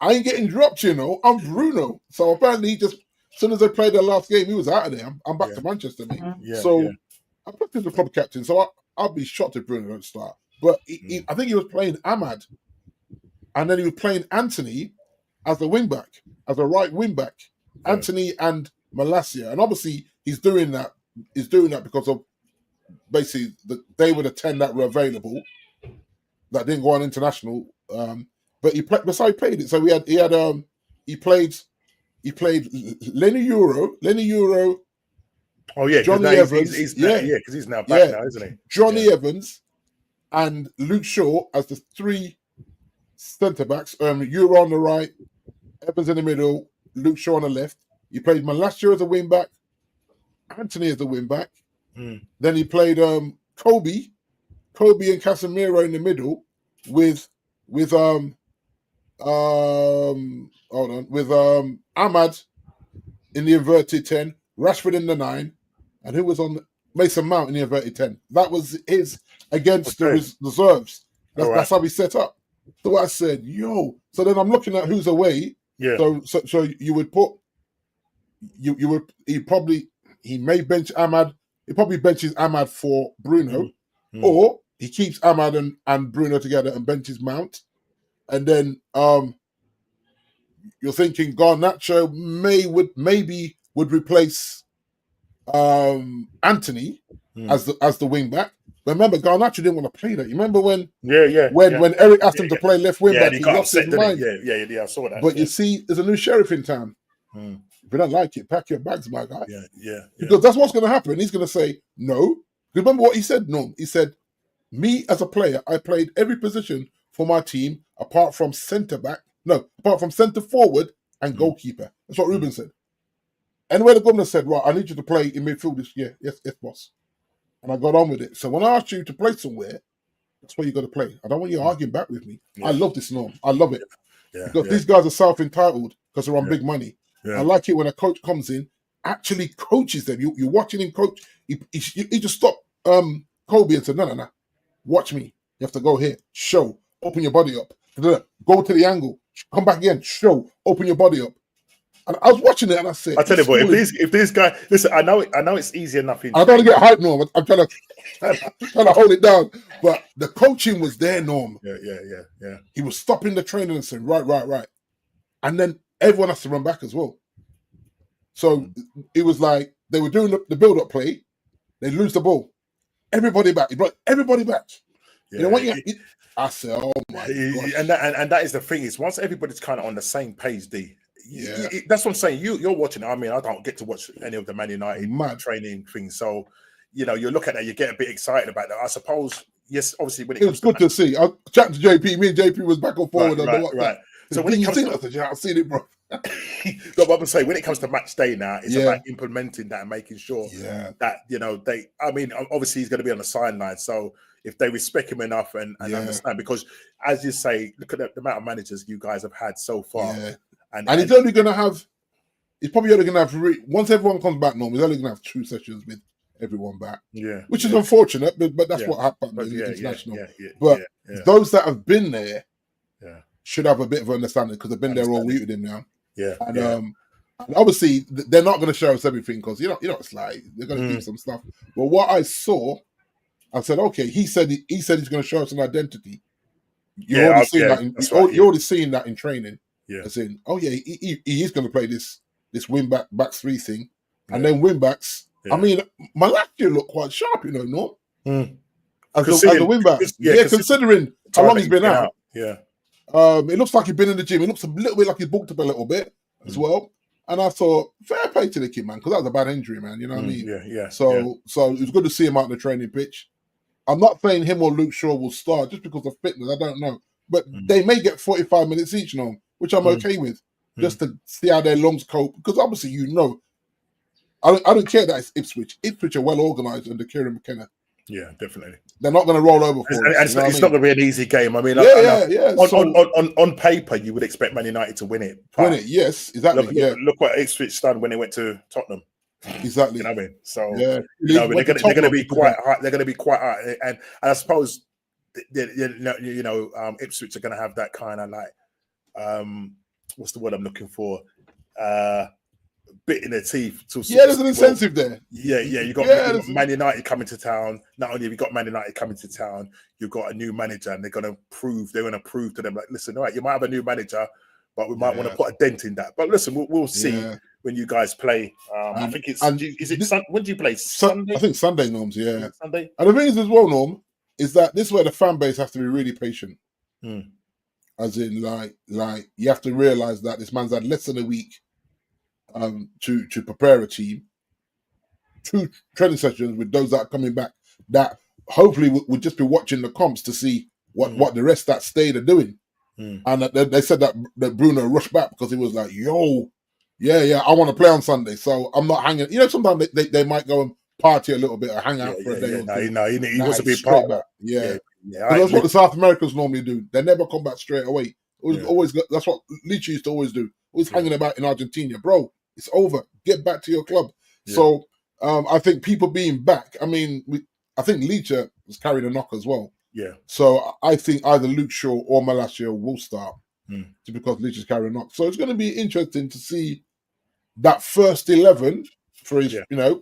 I ain't getting dropped, I'm Bruno." So apparently as soon as they played their last game, he was out of there. I'm back to Manchester, mate. I put him the club captain, so I'll be shocked if Bruno don't start. But I think he was playing Ahmad, and then he was playing Anthony as a wing back, as a right wing back. Anthony and Malacia, and obviously he's doing that. He's doing that because of basically they were the 10 that were available that didn't go on international. But he played. That's how he played it. So he played Lenny Euro. Oh yeah, Johnny Evans. Because he's now back now, isn't he? Johnny Evans and Luke Shaw as the 3 centre backs. Euro on the right, Evans in the middle, Luke Shaw on the left. He played Malacia as a wing back, Anthony as a wing back. Then he played Kobe and Casemiro in the middle with Ahmad in the inverted 10, Rashford in the 9, and who was on Mason Mount in the inverted 10. That was his against the reserves. That's how we set up. So I said, "Yo." So then I'm looking at who's away. Yeah. So you would put he may bench Ahmad. He probably benches Ahmad for Bruno, or he keeps Ahmad and Bruno together and benches Mount, and then you're thinking Garnacho maybe would replace Anthony as the wing back. But remember, Garnacho didn't want to play that. You remember when Eric asked him to play left wing back, he lost his mind. Yeah, I saw that. But you see, there's a new sheriff in town. If you don't like it, pack your bags, my guy. Yeah. Because that's what's going to happen. He's going to say no. Remember what he said? No. He said, "Me as a player, I played every position for my team apart from centre forward and goalkeeper." That's what Ruben said. And when the governor said, "Right, I need you to play in midfield this year," yes, boss. And I got on with it. So when I asked you to play somewhere, that's where you got to play. I don't want you arguing back with me. I love this norm. I love it. Because these guys are self-entitled because they're on big money. I like it when a coach comes in, actually coaches them. You're watching him coach. He just stopped Kobe and said, no, watch me. You have to go here, show, open your body up, go to the angle, come back again, show, open your body up. And I was watching it and I said, I tell you what, if this guy, listen, I know it's easy enough. I don't want to get hyped, Norm. I'm trying to hold it down. But the coaching was there, Norm. Yeah. He was stopping the training and saying, right. And then everyone has to run back as well. So it was like they were doing the build-up play. They lose the ball. Everybody back. He brought everybody back. Yeah. You know what? I said, oh my God. And that is the thing, is once everybody's kind of on the same page, D. Yeah, that's what I'm saying. You're watching. I mean, I don't get to watch any of the Man United training things, so you look at that, you get a bit excited about that. I suppose, yes, obviously when it was good to see. I chatted to JP. Me and JP was back and forward. Right. So when you see it, I've seen it, bro. No, but I'm saying when it comes to match day now, it's about implementing that and making sure that they. I mean, obviously he's going to be on the sideline, so if they respect him enough and understand, because as you say, look at the amount of managers you guys have had so far. Yeah. And he's only going to have, he's probably only going to have, once everyone comes back normal, he's only going to have 2 sessions with everyone back. Yeah. Which is unfortunate, but that's what happened in the international. But those that have been there should have a bit of understanding, because they've been there all week with him now. Yeah. And obviously, they're not going to show us everything, because, it's like, they're going to keep some stuff. But what I saw, I said, okay, he said he's going to show us an identity. You're already seeing that in training. Yeah. As in, he is going to play this wing backs 3 thing, and then wing backs. I mean, Malacia looked quite sharp, no? As a wing back. Considering how long he's been out. Yeah. It looks like he's been in the gym. It looks a little bit like he's bulked up a little bit as well. And I thought, fair play to the kid, man, because that was a bad injury, man. You know what I mean? Yeah. So it was good to see him out on the training pitch. I'm not saying him or Luke Shaw will start just because of fitness. I don't know. But they may get 45 minutes each now, which I'm okay with, just to see how their lungs cope. Because obviously, I don't care that it's Ipswich. Ipswich are well organised under Kieran McKenna. Yeah, definitely. They're not going to roll over for us. It's not going to be an easy game. I mean, on paper, you would expect Man United to win it. Yes, exactly. Look what Ipswich done when they went to Tottenham. Exactly. You know what I mean? So they're going to be quite high. They're going to be quite high, and I suppose Ipswich are going to have that kind of like what's the word I'm looking for? Bit in their teeth. There's an incentive there. You got Man United coming to town. Not only have you got Man United coming to town, you've got a new manager, and they're going to prove to them, like, listen, all right, you might have a new manager, but we might want to put a dent in that. But listen, we'll see when you guys play. I think it's when do you play? Sunday? I think Sunday, Norms. Yeah, Sunday. And the thing is as well, Norm, is that this is where the fan base has to be really patient. As in, like you have to realise that this man's had less than a week to prepare a team, 2 training sessions with those that are coming back, that hopefully would just be watching the comps to see what the rest that stayed are doing. And they said that Bruno rushed back because he was like, I want to play on Sunday, so I'm not hanging. Sometimes they might go and party a little bit or hang out for a day or two. He wants to be part of that. That's what the South Americans normally do. They never come back straight away. Always that's what Leach used to always do. Always hanging about in Argentina, bro. It's over. Get back to your club. So I think people being back. I mean, I think Leacher was carrying a knock as well. Yeah. So I think either Luke Shaw or Malacia will start, just because Leacher's carrying a knock. So it's going to be interesting to see that first 11 for his,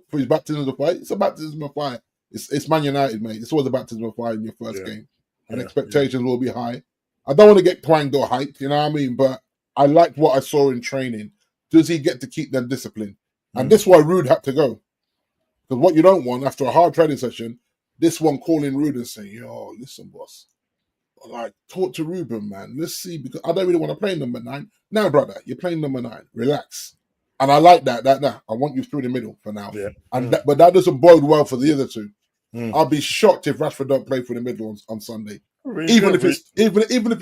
for his baptism of fire. It's a baptism of fire. It's Man United, mate. It's always a baptism of fire in your first game, and expectations will be high. I don't want to get twanged or hyped, you know what I mean? But I liked what I saw in training. Does he get to keep them disciplined? And this is why Rude had to go. Because what you don't want after a hard training session, this one calling Rude and saying, yo, listen, boss, like, talk to Ruben, man. Let's see, because I don't really want to play number 9. No, brother, you're playing number 9. Relax. And I like that. I want you through the middle for now. Yeah. But that doesn't bode well for the other 2. I'll be shocked if Rashford don't play for the middle on Sunday. Really? Even if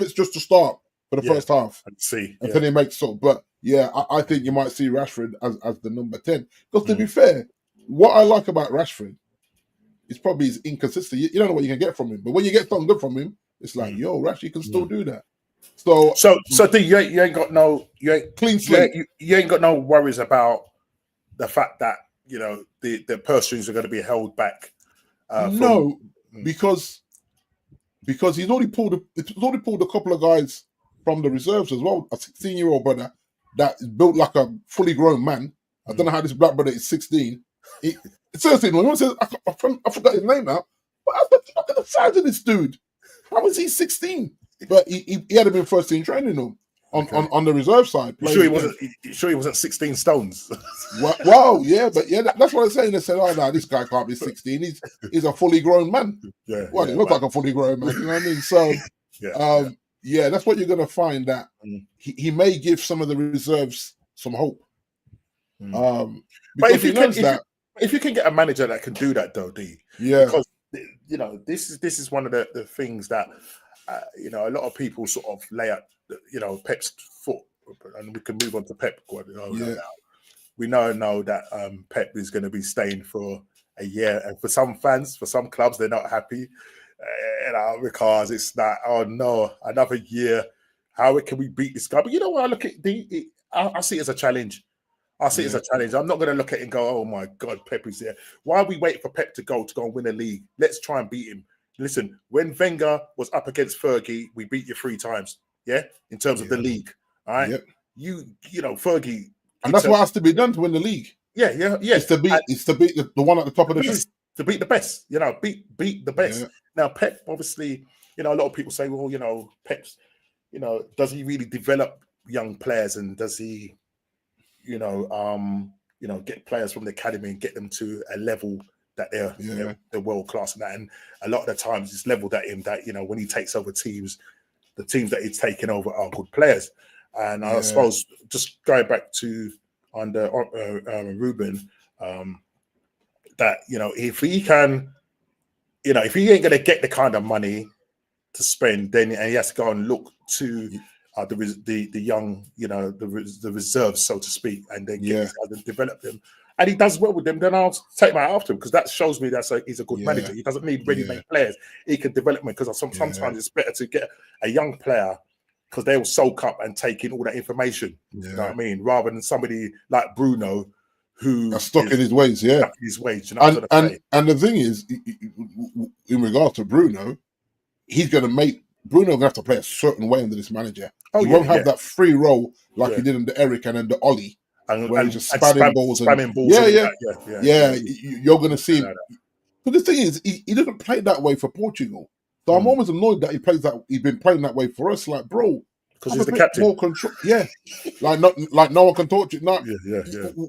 it's just to start for the first half. I'd see. Until he makes sort. But I think you might see Rashford as the number 10. Because to be fair, what I like about Rashford is probably his inconsistency. You don't know what you can get from him. But when you get something good from him, it's like, yo, Rash, you can still do that. So you ain't got no clean slate. You ain't got no worries about the fact that the purse strings are going to be held back. No, because because he's already pulled a couple of guys from the reserves as well. A 16-year-old brother that is built like a fully grown man. I don't know how this black brother is 16. It's 13. When says I forgot his name now, but I look at the size of this dude. How is he 16? But he had been first team training him on the reserve side. You sure he wasn't 16 stones? Wow, yeah, but that's what I'm saying. They said, "Oh no, this guy can't be 16. He's a fully grown man." Yeah, well, he looks like a fully grown man. You know what I mean? So, that's what you're going to find, that he may give some of the reserves some hope. But if you can get a manager that can do that, though, because this is one of the things that a lot of people sort of lay at Pep's foot, and we can move on to Pep. We know that Pep is going to be staying for a year, and for some fans, for some clubs, they're not happy, because it's that, oh no, another year. How can we beat this guy? But you know what? I look at I see it as a challenge. I see it as a challenge. I'm not going to look at it and go, oh my God, Pep is there. Why are we waiting for Pep to go and win a league? Let's try and beat him. Listen, when Wenger was up against Fergie, we beat you 3 times. Yeah, in terms of the league. All right, you know Fergie, and that's what has to be done to win the league. Yeah. It's to beat the one at the top of the list. To beat the best. Beat the best. Now Pep, obviously, a lot of people say, well, Pep's, does he really develop young players, and does he, get players from the academy and get them to a level that they're world class and that. And a lot of the times it's leveled at him that, when he takes over teams, the teams that he's taken over are good players. And I suppose just going back to under Ruben, that, if he can, if he ain't going to get the kind of money to spend, then he has to go and look to the young, the reserves, so to speak, and then develop them. And he does well with them, then I'll take my after him, because that shows me he's a good manager. He doesn't need ready-made players. He can develop them, because sometimes it's better to get a young player, because they will soak up and take in all that information. You know what I mean? Rather than somebody like Bruno, who is stuck in his ways. And the thing is, in regards to Bruno, he's going to make Bruno going to have to play a certain way under this manager. He won't have that free role like he did under Eric and under Ollie. Where he's just spamming balls. You're going to see him. But the thing is, he doesn't play that way for Portugal. So I'm always annoyed that he's been playing that way for us. Like, bro, because he's the captain. More control. Like no one can talk to you.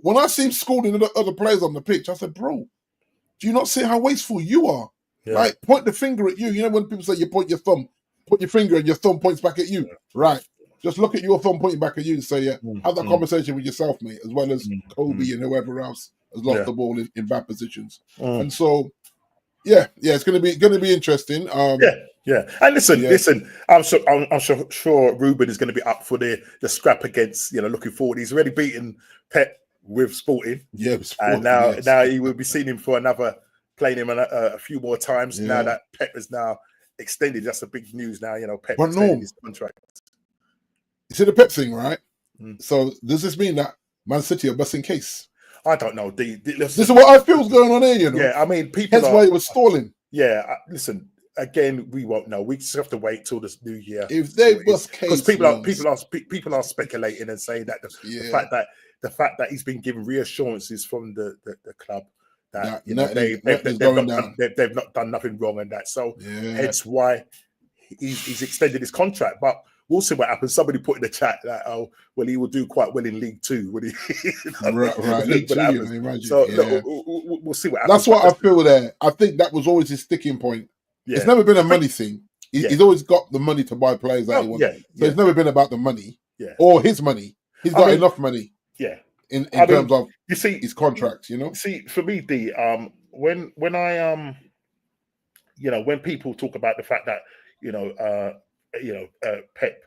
When I see him schooling the other players on the pitch, I said, bro, do you not see how wasteful you are? Like, point the finger at you. When people say you point your thumb, put your finger and your thumb points back at you. Right. Just look at your thumb pointing back at you and say, have that conversation with yourself, mate, as well as Kobe and whoever else has lost the ball in bad positions. And so, it's going to be interesting. And listen. I'm sure Ruben is going to be up for the scrap against, looking forward. He's already beaten Pep with Sporting. And now he will be seeing him for playing him a few more times. Now that Pep is now extended, that's the big news now. Pep extended his contract. You see the Pep thing, right? So does this mean that Man City are busting case? I don't know. This is what I feel is going on here, Yeah, I mean, people. That's why it was stalling. Yeah, listen. Again, we won't know. We just have to wait till this new year. If they bust case, because people are speculating and saying that the fact that he's been given reassurances from the club that they've not done nothing wrong and that. So hence why he's extended his contract, but. We'll see what happens. Somebody put in the chat that, he will do quite well in League Two. Would he? Right. League Two, imagine. So we'll see what happens. That's what I feel there. I think that was always his sticking point. Yeah. It's never been a money thing. He's always got the money to buy players that he wants. So it's never been about the money or his money. He's got enough money. Yeah. In terms of his contract, See, for me, when when people talk about the fact that Pep,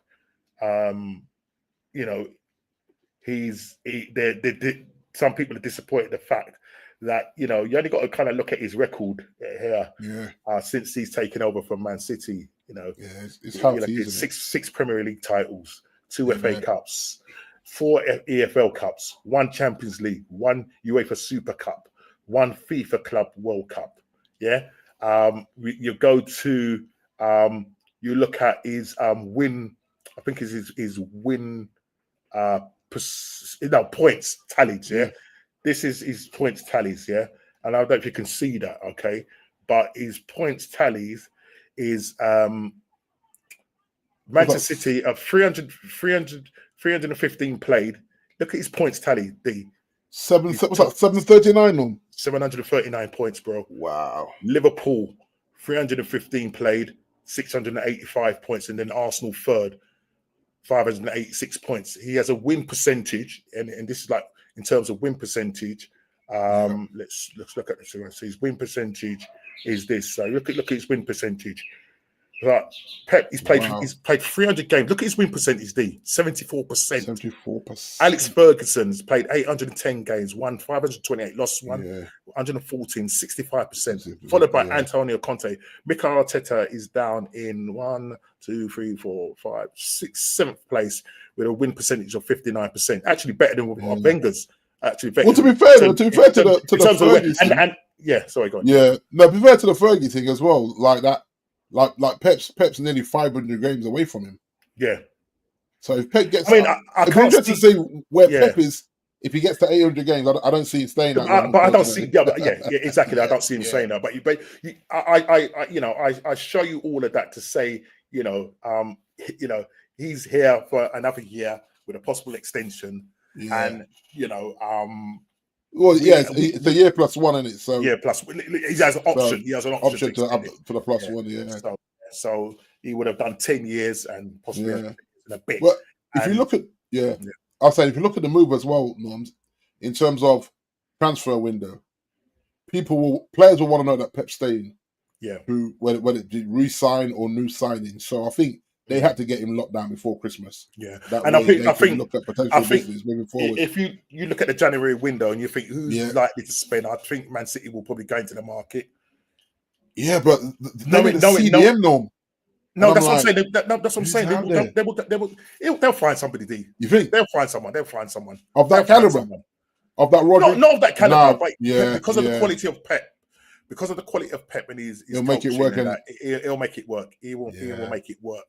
some people are disappointed the fact that you only got to kind of look at his record here since he's taken over from Man City. It's healthy, six Premier League titles, 2 FA Cups, 4 EFL Cups, 1 Champions League, 1 UEFA Super Cup, 1 FIFA Club World Cup. You go to You look at his win. I think is his win. Points tallies. Yeah, this is his points tallies. Yeah, and I don't know if you can see that. Okay, but his points tallies is Manchester City of 315 played. Look at his points tally. What's that? 739 on 739 points, bro. Wow. Liverpool 315 played, 685 points, and then Arsenal third, 586 points. He has a win percentage, and this is like in terms of win percentage. Let's look at this. So his win percentage is this. So look at his win percentage. Right, Pep, he's played 300 games. Look at his win percentage, 74%. 74%. Alex Ferguson's played 810 games, won 528, lost 114, 65%. Followed by Antonio Conte. Mikel Arteta is down in 7th place with a win percentage of 59%. Actually better than Wenger's. Actually, to be fair to the Fergie thing, sorry, go on. Yeah, no, be fair to the Fergie thing as well, like that. Like Pep's nearly 500 games away from him. Yeah. So if Pep gets, I it'd be interesting to see where Pep is if he gets to 800 games. I don't see him staying that long. But I don't see, exactly. I don't see him saying that. I show you all of that to say, he's here for another year with a possible extension, and well, yeah, it's a year plus one, isn't it? So plus he has an option. He has an option for the plus one. Yeah. So he would have done 10 years and possibly in a bit. But if you look at I'll say if you look at the move as well, Norms, in terms of transfer window, players will want to know that Pep's staying. Yeah. Whether it be re-sign or new signing. So I think they had to get him locked down before Christmas. Yeah, and I think look at potential business moving forward. If you look at the January window and you think who's likely to spend, I think Man City will probably go into the market. Yeah, but CDM norm. No, that's what I'm saying. That's what I'm saying. They'll find somebody. D. You think they'll find someone? They'll find someone of that caliber, of that Roderick. Not of that caliber, but because of the quality of Pep. Because of the quality of Pep and his he'll make it work. He'll make it work. He will make it work.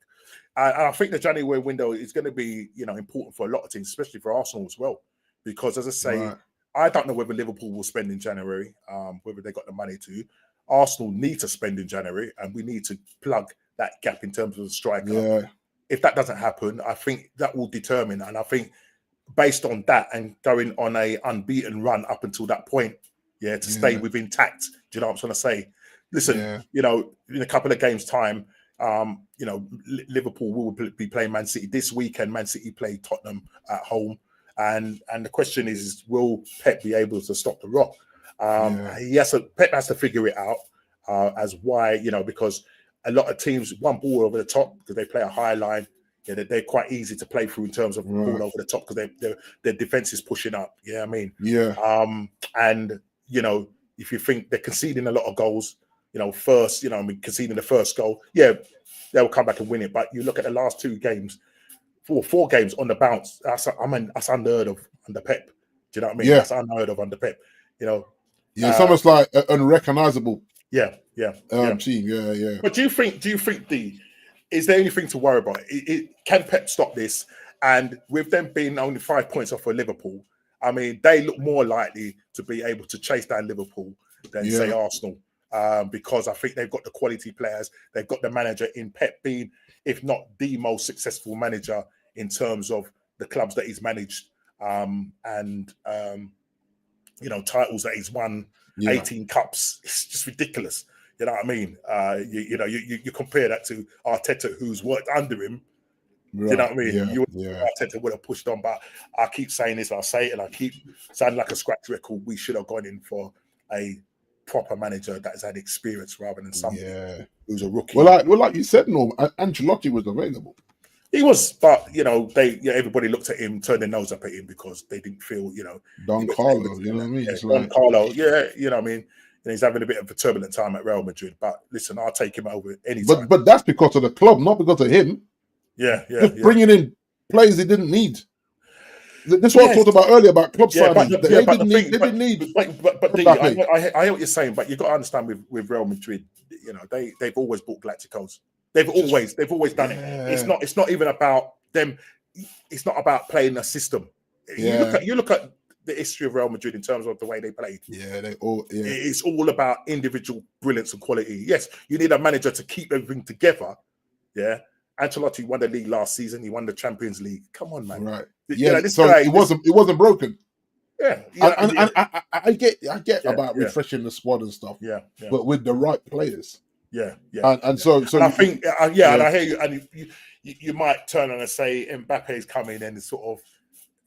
And I think the January window is going to be, important for a lot of teams, especially for Arsenal as well. Because as I say, I don't know whether Liverpool will spend in January, whether they got the money to. Arsenal need to spend in January, and we need to plug that gap in terms of the striker. Yeah. If that doesn't happen, I think that will determine. And I think based on that and going on a unbeaten run up until that point, to stay within tact. Do you know what I'm trying to say? Listen, in a couple of games' time, Liverpool will be playing Man City this weekend. Man City play Tottenham at home, and the question is will Pep be able to stop the rot? Pep has to figure it out as why, because a lot of teams want ball over the top because they play a high line. They're quite easy to play through in terms of ball over the top because their defense is pushing up. And if you think they're conceding a lot of goals, conceding the first goal, they'll come back and win it. But you look at the last 2 games, 4 games on the bounce. That's unheard of under Pep. Do you know what I mean? That's unheard of under Pep. It's almost like unrecognizable. Team. Yeah. But do you think is there anything to worry about? Can Pep stop this? And with them being only 5 points off for Liverpool, I mean, they look more likely to be able to chase down Liverpool than say Arsenal. Because I think they've got the quality players, they've got the manager in Pep being, if not the most successful manager in terms of the clubs that he's managed, titles that he's won, 18 cups. It's just ridiculous. You know what I mean? You compare that to Arteta, who's worked under him. Right. You know what I mean? Arteta would have pushed on, but I keep saying this, I'll say it, and I keep sounding like a scratch record. We should have gone in for a proper manager that has had experience rather than somebody who's a rookie. Well, like you said, Norm, Ancelotti was available. He was, but everybody looked at him, turned their nose up at him because they didn't feel, Don Carlo, you know what I mean? Don Carlo, you know what I mean? And he's having a bit of a turbulent time at Real Madrid. But listen, I'll take him over any time. But that's because of the club, not because of him. Just bringing in players he didn't need. This is what I talked about earlier about club signings. They didn't need. But I hear what you're saying, but you've got to understand with Real Madrid, they've always bought Galacticos. They've always done it. It's not even about them. It's not about playing a system. You look at the history of Real Madrid in terms of the way they played. It's all about individual brilliance and quality. Yes, you need a manager to keep everything together. Yeah, Ancelotti won the league last season. He won the Champions League. Come on, man. Right. This guy, it wasn't broken. Yeah, and I get about refreshing the squad and stuff. Yeah. But with the right players. So I think, and I hear you, and you might turn on and say Mbappe's coming and sort of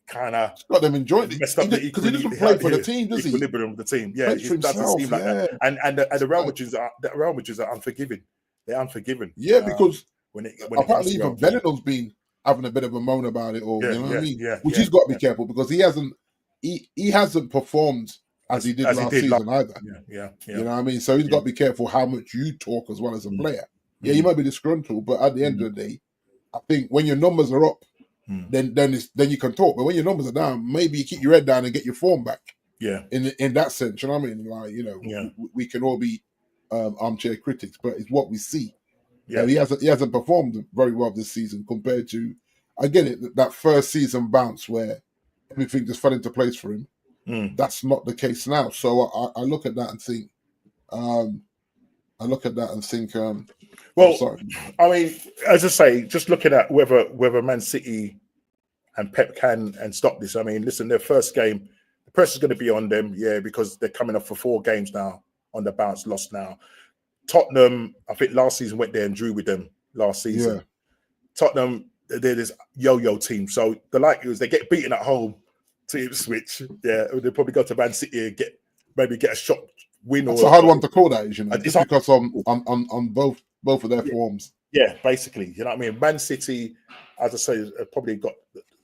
kind of got them enjoying it because he doesn't play for the team, does he? Equilibrium of the team, it doesn't seem like that. And the Real Madrid are unforgiving. They're unforgiving. Yeah, because when apparently even Bellingham's been having a bit of a moan about it, or you know what I mean. Which he's got to be careful because he hasn't performed as he did last season either. Yeah. You know what I mean? So he's got to be careful how much you talk as well as a player. Yeah, you might be disgruntled, but at the end of the day, I think when your numbers are up, then you can talk. But when your numbers are down, maybe you keep your head down and get your form back. Yeah. In that sense, you know what I mean? Like, we can all be armchair critics, but it's what we see. Yeah, he hasn't performed very well this season compared to, I get it, that first season bounce where everything just fell into place for him. That's not the case now. So I look at that and think, I mean, as I say, just looking at whether Man City and Pep can stop this. I mean, listen, their first game, the press is going to be on them, because they're coming off for 4 games now on the bounce, lost now. Tottenham, I think last season went there and drew with them last season. Yeah. Tottenham, they're this yo-yo team. So the likelihood is they get beaten at home to Ipswich. Yeah, they'll probably go to Man City and get a shot win. It's a hard one to call that, you know, just because on both of their forms. Yeah, basically, you know what I mean. Man City, as I say, have probably got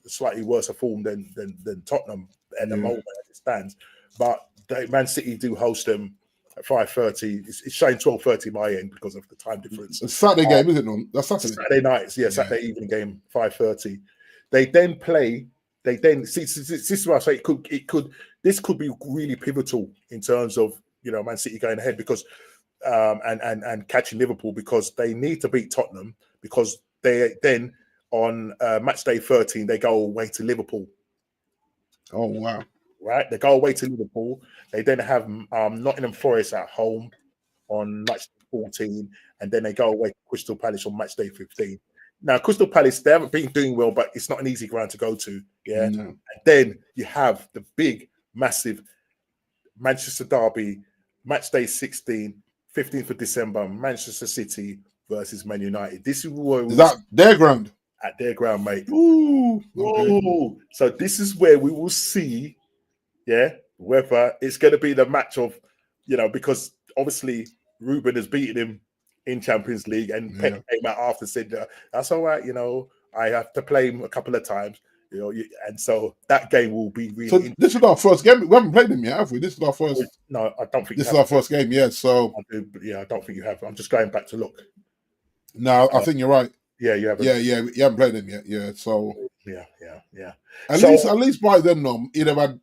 slightly worse a form than Tottenham at the moment as it stands. But Man City do host them at 5:30. It's showing 12:30 my end because of the time difference. It's a Saturday game, isn't it? That's Saturday nights, Saturday evening game, 5:30. They then play. This is why I say this could be really pivotal in terms of Man City going ahead because and catching Liverpool because they need to beat Tottenham because they then on match day 13 they go away to Liverpool. Oh wow! Right, they go away to Liverpool. They then have Nottingham Forest at home on match day 14, and then they go away to Crystal Palace on match day 15. Now, Crystal Palace, they haven't been doing well, but it's not an easy ground to go to. Yeah. No. And then you have the big, massive Manchester derby, match day 16, 15th of December, Manchester City versus Man United. This is that their ground? At their ground, mate. Ooh. Okay. So this is where we will see, whether it's going to be the match of, because obviously Ruben has beaten him in Champions League, and Pep came out after said, "That's all right, I have to play him a couple of times, and so that game will be really." So this is our first game. We haven't played him yet, have we? This is our first. No, I don't think this is our first game. Yeah, so I don't think you have. I'm just going back to look. No, I think you're right. Yeah, you haven't. Yeah, you haven't played him yet. Yeah, so yeah. At least by then, he'd have had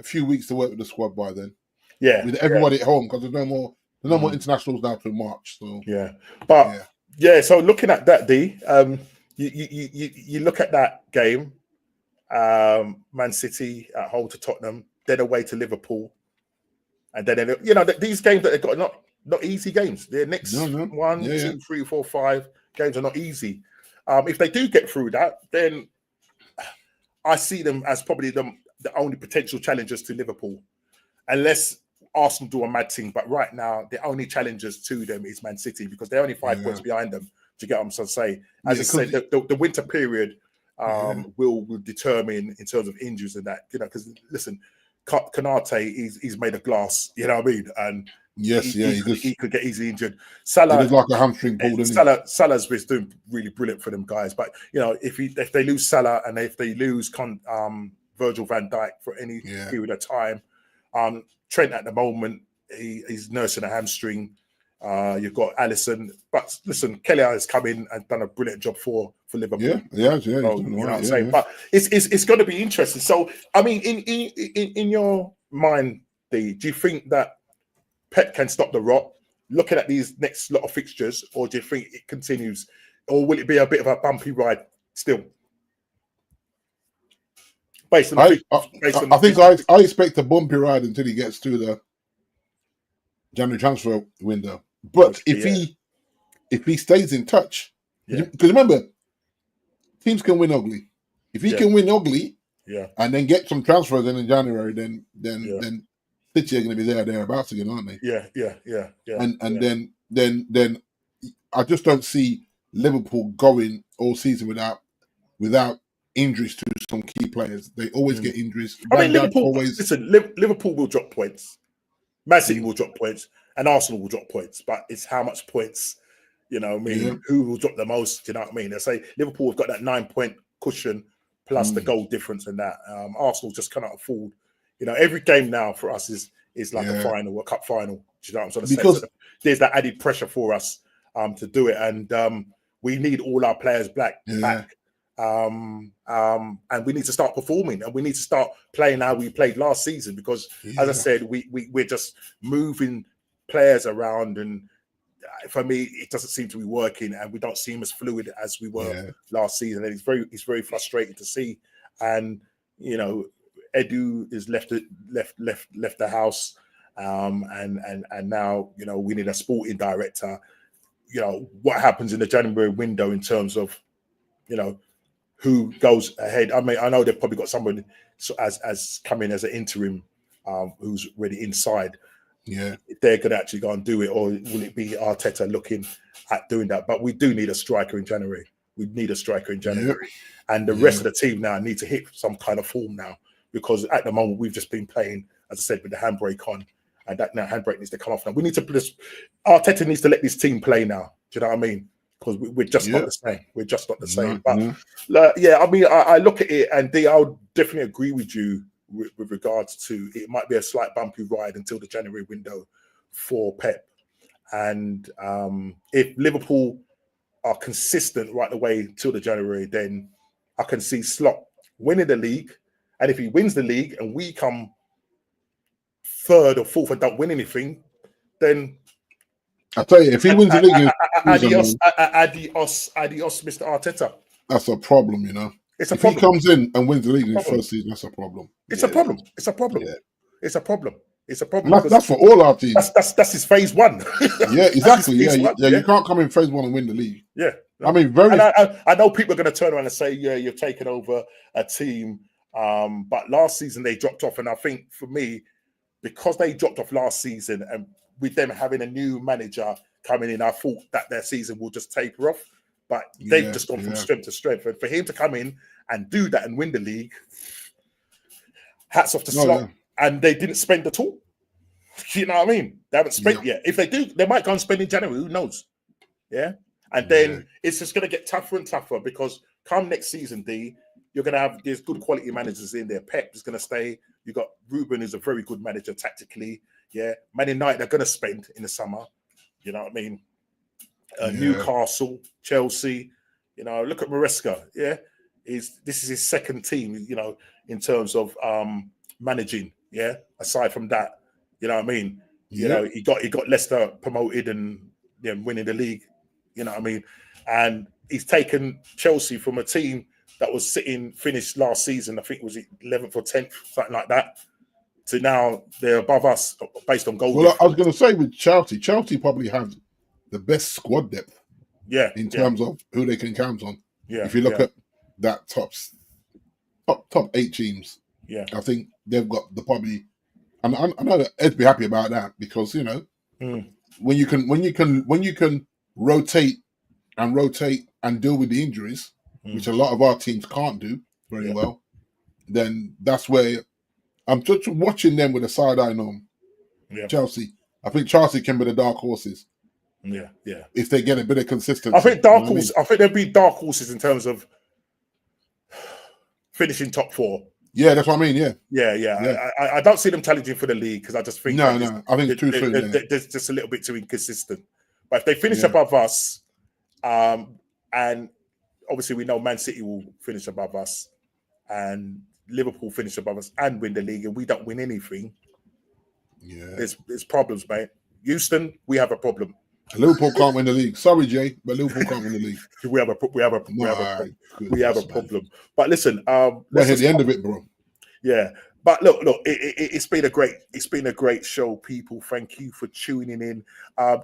a few weeks to work with the squad by then. Yeah, with everybody at home because there's no more. There's no more internationals now till March. So so looking at that, you look at that game, Man City at home to Tottenham, then away to Liverpool, and then these games that they've got are not easy games. Their next 1, 2, 3, 4, 5 games are not easy. If they do get through that, then I see them as probably the only potential challengers to Liverpool, unless Arsenal do a mad thing, but right now the only challengers to them is Man City because they're only 5 points behind them to get them. So say, as I said, the winter period will determine in terms of injuries and that, because listen, Kanate, he's made of glass, you know what I mean, and he could get easily injured. Salah is like a hamstring pull. Salah's been doing really brilliant for them guys, but if they lose Salah and if they lose Virgil van Dijk for any period of time. Trent at the moment, he's nursing a hamstring. You've got Alisson, but listen, Kelleher has come in and done a brilliant job for Liverpool. Yeah. So, you know what I'm saying? But it's going to be interesting. So, I mean, in your mind, do you think that Pep can stop the rot, looking at these next lot of fixtures, or do you think it continues, or will it be a bit of a bumpy ride still? Based on the I think I expect a bumpy ride until he gets to the January transfer window. But if he stays in touch, because remember, teams can win ugly. If he can win ugly, and then get some transfers in January, then City are going to be thereabouts again, aren't they? Yeah. And then I just don't see Liverpool going all season without injuries to some key players. They always get injuries. I mean, Liverpool will drop points. Man City will drop points, and Arsenal will drop points. But it's how much points, you know what I mean? Who will drop the most, you know what I mean? They say Liverpool have got that 9-point cushion plus the goal difference and that. Arsenal just cannot afford. You know, every game now for us is like a final, a cup final. Do you know what I'm trying to say? So there's that added pressure for us to do it. And we need all our players back. And we need to start performing, and we need to start playing how we played last season, because as I said, we're just moving players around, and for me it doesn't seem to be working, and we don't seem as fluid as we were last season, and it's very frustrating to see. And you know, Edu is left the house, and now, you know, we need a sporting director. You know, what happens in the January window in terms of, you know, who goes ahead. I mean, I know they've probably got someone as coming as an interim who's really inside. Yeah, if they're going to actually go and do it, or will it be Arteta looking at doing that? But we do need a striker in January. We need a striker in January, and the rest of the team now need to hit some kind of form now, because at the moment we've just been playing, as I said, with the handbrake on, and that now handbrake needs to come off now. We need to Arteta needs to let this team play now. Do you know what I mean? Because we're just not the same. We're just not the same. But I mean, I look at it, and I'll definitely agree with you with regards to it might be a slight bumpy ride until the January window for Pep. And if Liverpool are consistent right the way till the January, then I can see Slot winning the league. And if he wins the league and we come third or fourth and don't win anything, then I tell you, if he wins the league, adios, Mr. Arteta. That's a problem, you know. It's a if problem. He comes in and wins the league in his first season, that's a problem. It's a problem. It's a problem. Yeah. It's a problem. It's a problem. That's for all our teams. That's his phase one. Yeah, exactly. Yeah. You can't come in phase one and win the league. Yeah. I mean, I know people are going to turn around and say, yeah, you're taking over a team. But last season they dropped off. And I think for me, because they dropped off last season, and with them having a new manager coming in, I thought that their season will just taper off. But they've just gone from strength to strength. And for him to come in and do that and win the league, hats off to Slot. Yeah. And they didn't spend at all. You know what I mean? They haven't spent yet. If they do, they might go and spend in January. Who knows? Yeah. And then it's just going to get tougher and tougher, because come next season, D, you're going to have, there's good quality managers in there. Pep is going to stay. You've got Ruben, who's a very good manager tactically. Yeah. Man United are going to spend in the summer. You know what I mean? Newcastle, Chelsea, you know, look at Maresca. Yeah. This is his second team, you know, in terms of managing. Yeah. Aside from that, you know what I mean? You know, he got Leicester promoted and winning the league. You know what I mean? And he's taken Chelsea from a team that was finished last season, I think it was 11th or 10th, something like that, to now they're above us based on goal. Well, I was going to say with Chelsea probably have the best squad depth. Yeah. In terms of who they can count on. Yeah. If you look at that top 8 teams, I think they've got the probably. And I know that Ed'd be happy about that, because you know when you can rotate and deal with the injuries, which a lot of our teams can't do very well, then that's where I'm just watching them with a side eye on. Chelsea, I think Chelsea can be the dark horses. Yeah. If they get a bit of consistency, I think dark horses. I think there'll be dark horses in terms of finishing top 4. Yeah, that's what I mean. Yeah. I don't see them challenging for the league, because I just think I think it's too soon. They're just a little bit too inconsistent. But if they finish above us, and obviously we know Man City will finish above us, and Liverpool finish above us and win the league, and we don't win anything. Yeah, there's problems, mate. Houston, we have a problem. Liverpool can't win the league. Sorry, Jay, but Liverpool can't win the league. We have a problem. But listen, we're at the end of it, bro. Yeah. But look, it's been a great show, people. Thank you for tuning in.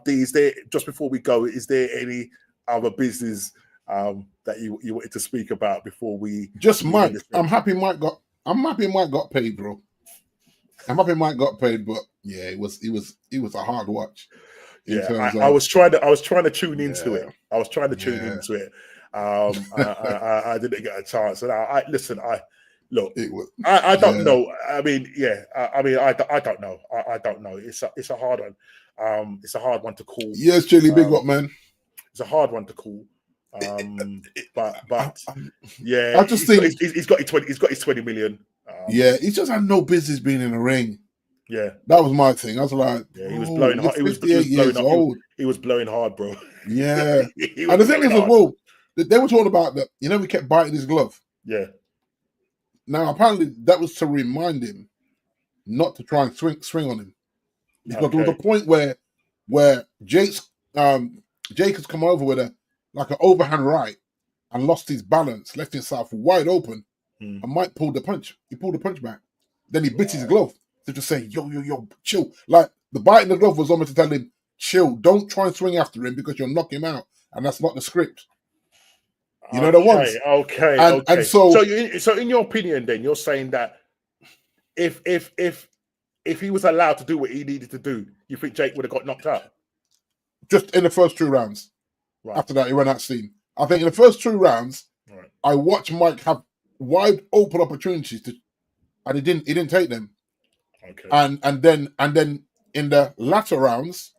Is there, just before we go, is there any other business that you wanted to speak about before we just Mike? I'm happy Mike got paid, bro. I'm happy Mike got paid, but yeah, it was a hard watch. Yeah, I was trying to tune into it. I was trying to tune into it. I didn't get a chance. And I don't know. I mean, I don't know. I don't know. It's a hard one. It's a hard one to call. Yes, Chili, big up, man. It's a hard one to call. But yeah, I just think he's got his 20 million. Yeah, he just had no business being in the ring. Yeah, that was my thing. I was like, he was blowing hard. He was blowing hard, bro. Yeah, and the thing is, as well, they were talking about that. You know, we kept biting his glove. Yeah. Now, apparently, that was to remind him not to try and swing on him, because there was a point where Jake has come over with an overhand right and lost his balance, left himself wide open, and Mike pulled the punch. He pulled the punch back. Then he bit his glove to just say, yo, chill. Like, the bite in the glove was almost to tell him, chill, don't try and swing after him because you'll knock him out. And that's not the script. You know the ones. Okay. And so in your opinion, then you're saying that if he was allowed to do what he needed to do, you think Jake would have got knocked out? Just in the first 2 rounds. Right. After that, he ran out steam. I think in the first 2 rounds, I watched Mike have wide open opportunities and he didn't take them. Okay. And then in the latter rounds,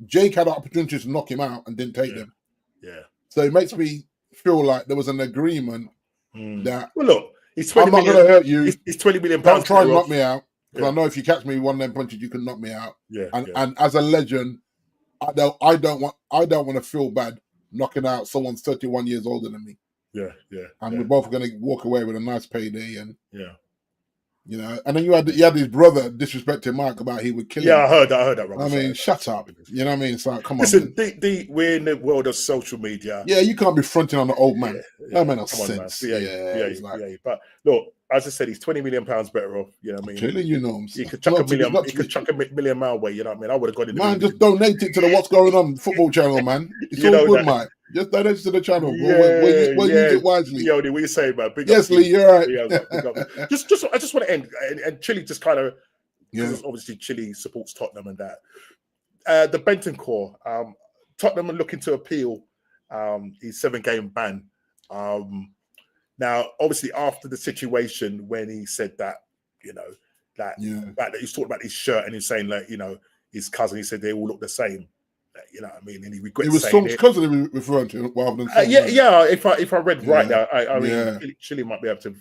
Jake had opportunities to knock him out and didn't take them. Yeah. So it makes me feel like there was an agreement that look, I'm not going to hurt you. It's 20 million pounds. Don't try and knock me out. Because I know if you catch me one of them punches, you can knock me out. Yeah. And as a legend, I don't want to feel bad knocking out someone 31 years older than me. Yeah. And we're both going to walk away with a nice payday. And you know, and then you had his brother disrespecting Mike about he would kill him. Yeah, I heard that. Robert. I mean, shut up. You know what I mean? It's like, come on. Listen, we're in the world of social media. Yeah, you can't be fronting on the old man. That made no sense. Yeah. But look, as I said, he's 20 million pounds better off. You know what I mean? Clearly, you know him. He could chuck a million mile way. You know what I mean? I would have got in. Man, just donate it to the What's Going On football channel, man. It's all good, Mike. Just donate it to the channel. We'll use it wisely. Yo, what you say, man? Yes, Lee, you're right. I just want to end, and Chile just kind of, obviously Chile supports Tottenham and that. The Bentancur, Tottenham are looking to appeal his 7-game ban. Now, obviously, after the situation when he said that, that he's talking about his shirt and he's saying like, his cousin, he said they all look the same. You know what I mean? And he regrets it was saying Song's cousin he was referring to rather than if I read right now, I mean, Chile might be able to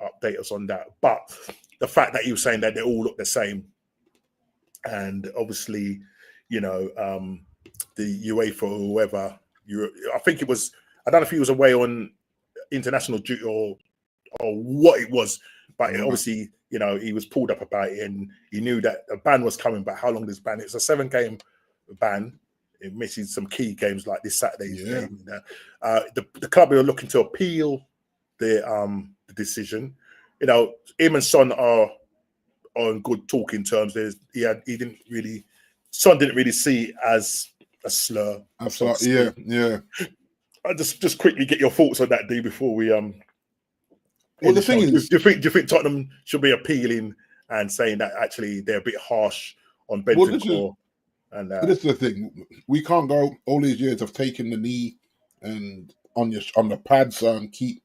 update us on that. But the fact that he was saying that they all look the same, and obviously, the UEFA or whoever, I think it was, I don't know if he was away on international duty or what it was, but obviously, he was pulled up about it and he knew that a ban was coming, but how long this ban? It's a 7-game ban. It misses some key games like this Saturday's game. The club are looking to appeal the decision. Him and Son are on good talking terms. Son didn't really see it as a slur. Absolutely, yeah. I just quickly get your thoughts on that, D, before we Well, the thing is, do you think Tottenham should be appealing and saying that actually they're a bit harsh on Bentancur? This is the thing: we can't go all these years of taking the knee and on the pads and keep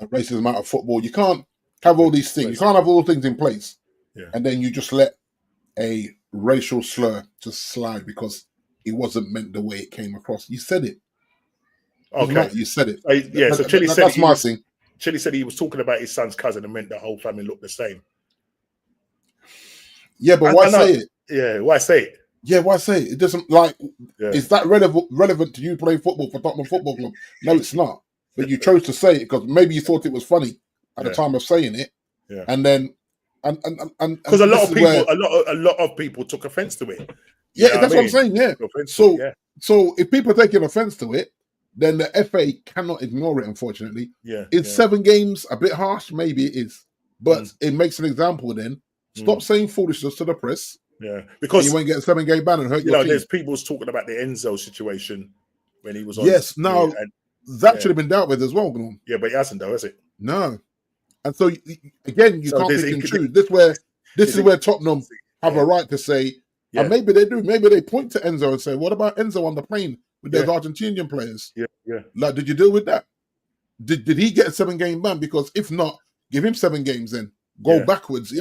racism out of football. You can't have all these things. You can't have all things in place, and then you just let a racial slur just slide because it wasn't meant the way it came across. You said it. Okay, you said it. So Chile said that's my thing. Chile said he was talking about his son's cousin and meant the whole family looked the same. Yeah, but why say it? Yeah, why say it? Yeah, why say it? It doesn't is that relevant to you playing football for Tottenham Football Club? No, it's not. But you chose to say it because maybe you thought it was funny at the time of saying it. Yeah. And then because a lot of people, a lot of people took offense to it. Yeah, that's what I'm saying. Yeah. So if people are taking offense to it, then the FA cannot ignore it. Unfortunately, Is 7 games a bit harsh? Maybe it is, but it makes an example. Then stop saying foolishness to the press. Yeah, because you won't get a 7-game ban and hurt your team. There's people talking about the Enzo situation when he was on. Yes, now that should have been dealt with as well. Yeah, but it hasn't, though, has it? No, and so again, you can't pick and choose. This is where Tottenham have a right to say. And maybe they do. Maybe they point to Enzo and say, "What about Enzo on the plane with those Argentinian players? Yeah. Like, did you deal with that? Did he get a 7-game ban? Because if not, give him 7 games. Then go backwards.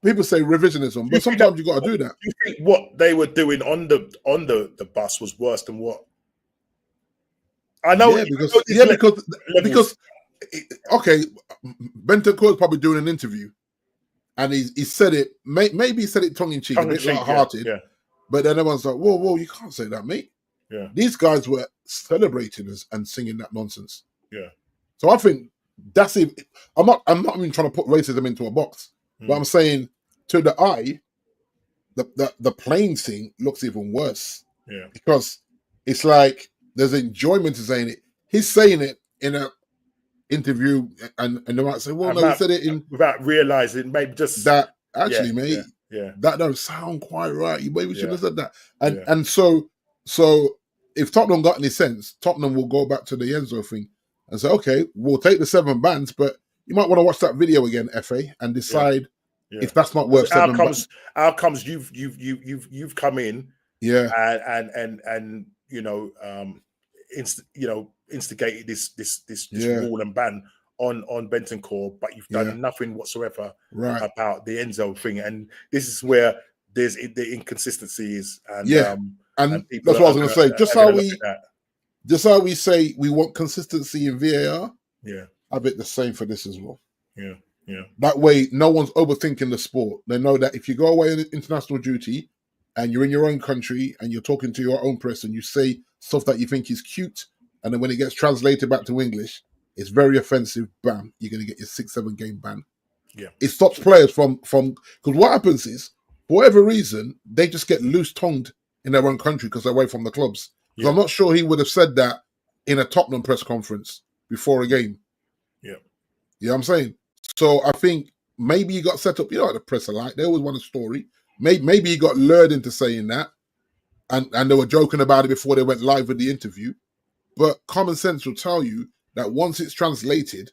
People say revisionism, but sometimes you got to do that. You think what they were doing on the bus was worse than what? I know. Because okay, Bentancur's probably doing an interview. And he said it, maybe he said it tongue-in-cheek, a bit light-hearted. But then everyone's like, whoa, you can't say that, mate. Yeah. These guys were celebrating and singing that nonsense. Yeah. So I think that's it. I'm not even trying to put racism into a box. But I'm saying, to the eye, the playing thing looks even worse. Yeah. Because it's like there's enjoyment to saying it. He's saying it in a interview, and they might say, "Well, no, he said it in without realizing, maybe just that." Actually, mate, yeah, that don't sound quite right. You maybe should have said that. And so if Tottenham got any sense, Tottenham will go back to the Enzo thing and say, "Okay, we'll take the 7 bans, but you might want to watch that video again, FA, and decide if that's not worth 7 bans." Outcomes you've come in, and instigated this rule and ban on Bentancur, but you've done nothing whatsoever about the Enzo thing, and this is where there's the inconsistency is. And and that's what I was going to say. Just how we say we want consistency in VAR, I bet the same for this as well. Yeah. That way, no one's overthinking the sport. They know that if you go away on international duty and you're in your own country and you're talking to your own press and you say stuff that you think is cute, and then when it gets translated back to English, it's very offensive. Bam, you're going to get your 6-7 game ban. Yeah, it stops players from because what happens is, for whatever reason, they just get loose tongued in their own country because they're away from the clubs. Because I'm not sure he would have said that in a Tottenham press conference before a game. Yeah, you know what I'm saying. So I think maybe he got set up. You know what the press are like; they always want a story. Maybe he got lured into saying that, and they were joking about it before they went live with the interview. But common sense will tell you that once it's translated,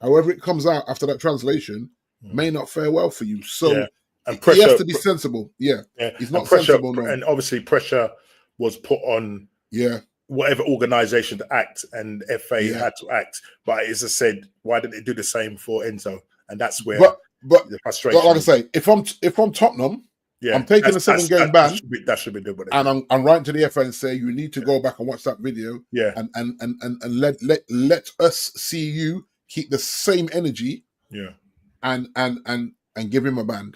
however it comes out after that translation, may not fare well for you. So and pressure, he has to be sensible. Yeah. He's not sensible. No. And obviously pressure was put on whatever organisation to act, and FA had to act. But as I said, why didn't they do the same for Enzo? And that's where the frustration. But like I say, if I'm Tottenham, I'm taking a 7-game ban. That should be doable. And I'm writing to the FA and say you need to go back and watch that video. Yeah. And let us see you keep the same energy. Yeah. And give him a ban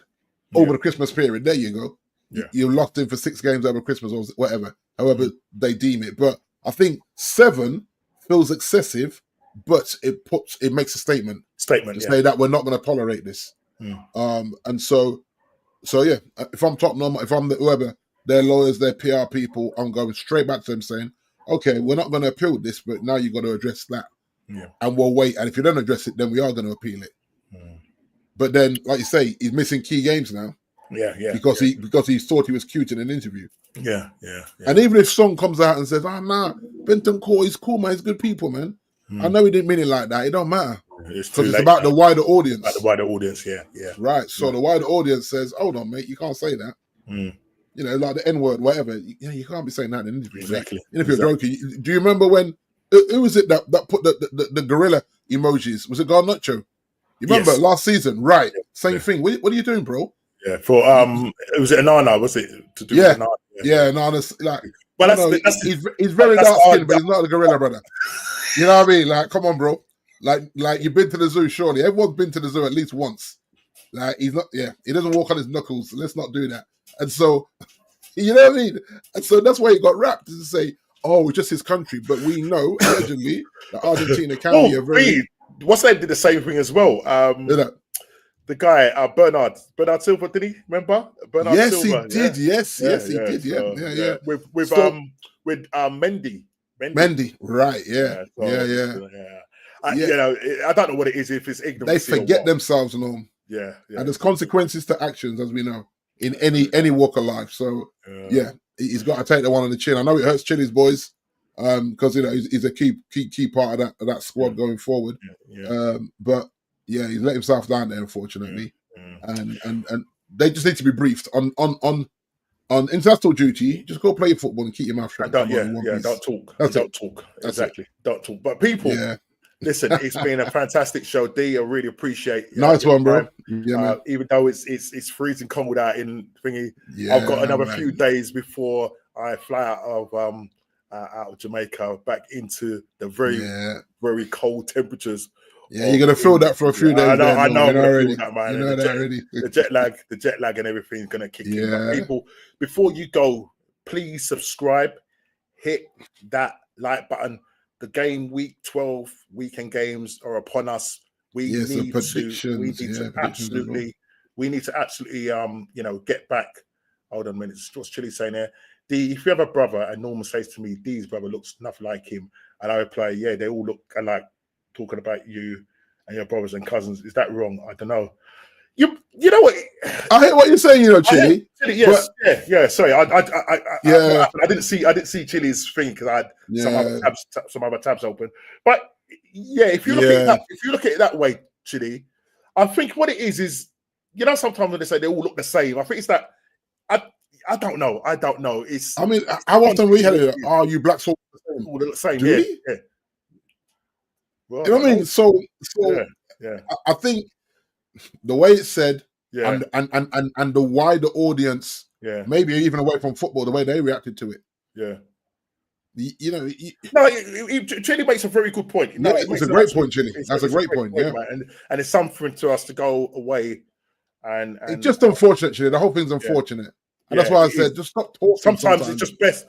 over the Christmas period. There you go. Yeah. You're locked in for 6 games over Christmas or whatever, however they deem it. But I think 7 feels excessive, but it makes a statement to say that we're not going to tolerate this. And so yeah, if I'm Tottenham, if I'm whoever, their lawyers, their PR people, I'm going straight back to them saying, okay, we're not going to appeal this, but now you've got to address that. Yeah. And we'll wait. And if you don't address it, then we are going to appeal it. But then, like you say, he's missing key games now. Yeah. Because he thought he was cute in an interview. Yeah. And even if Song comes out and says, nah, Bentancur, he's cool, man, he's good people, man. I know he didn't mean it like that. It don't matter. Because it's about the wider audience. About the wider audience, yeah. Right. So the wider audience says, hold on, mate, you can't say that. You know, like the N-word, whatever. You can't be saying that in an interview. Exactly. Even if you're joking. Do you remember when, who was it that put the gorilla emojis? Was it Garnacho? You remember last season? Right. Same thing. What are you doing, bro? Yeah. For, was it Anana? Was it? To do with Anana? Yeah, Anana's like, well, he's very dark skinned, but he's not a gorilla, brother. You know what I mean? Like, come on, bro. Like you've been to the zoo, surely. Everyone's been to the zoo at least once. Like, he's not, he doesn't walk on his knuckles. So let's not do that. And so, you know what I mean? And so that's why he got wrapped to say, it's just his country. But we know, allegedly, that Argentina can be a very... What's they did the same thing as well. the guy, Bernard Silva, did he remember? Bernard Yes, Silva, he did. Yes, he did. so, Yeah. With So, Mendy. Mendy, right? Yeah. You know, I don't know what it is, if it's They ignorance or forget what. themselves, Norm. Yeah. And there's consequences to actions, as we know, in any walk of life. So yeah, he's got to take the one on the chin. I know it hurts Chili's boys, because you know he's a key part of that squad going forward. But yeah, he's let himself down there, unfortunately. And they just need to be briefed on international duty. Just go play football and keep your mouth shut. Don't talk. Don't talk. Exactly. Don't talk. But people, listen, it's been a fantastic show, D. I really appreciate nice one, bro. Yeah, even though it's freezing cold out in thingy, I've got another few days before I fly out of Jamaica back into the very cold temperatures. Yeah, you're gonna feel that for a few days. I know I'm gonna feel that, man. You know that already. The jet lag and everything's gonna kick in. But people, before you go, please subscribe, hit that like button. The game week 12 weekend games are upon us. We need to absolutely you know, get back. Hold on a minute. What's Chili saying there? If you have a brother and Norman says to me, D's brother looks nothing like him, and I reply, yeah, they all look alike. Talking about you and your brothers and cousins, is that wrong? I don't know. You know what? I hear what you're saying. You know, Chili. Yes, Sorry, I didn't see Chili's thing because I had some other tabs open. But yeah, if you look at it that way, Chili, I think what it is you know, sometimes when they say they all look the same, I think it's that I don't know. It's. I mean, how often we had it? Are you blacks all the same? Yeah. Well, you know what I mean? So I think the way it's said, and the wider audience, maybe even away from football, the way they reacted to it, you know. Chili makes a very good point. No, it's a great point, Chili. That's a great point. Yeah, and it's something to us to go away. And it's just unfortunate, Chili. The whole thing's unfortunate, and that's why I said just stop talking. Sometimes it's just best,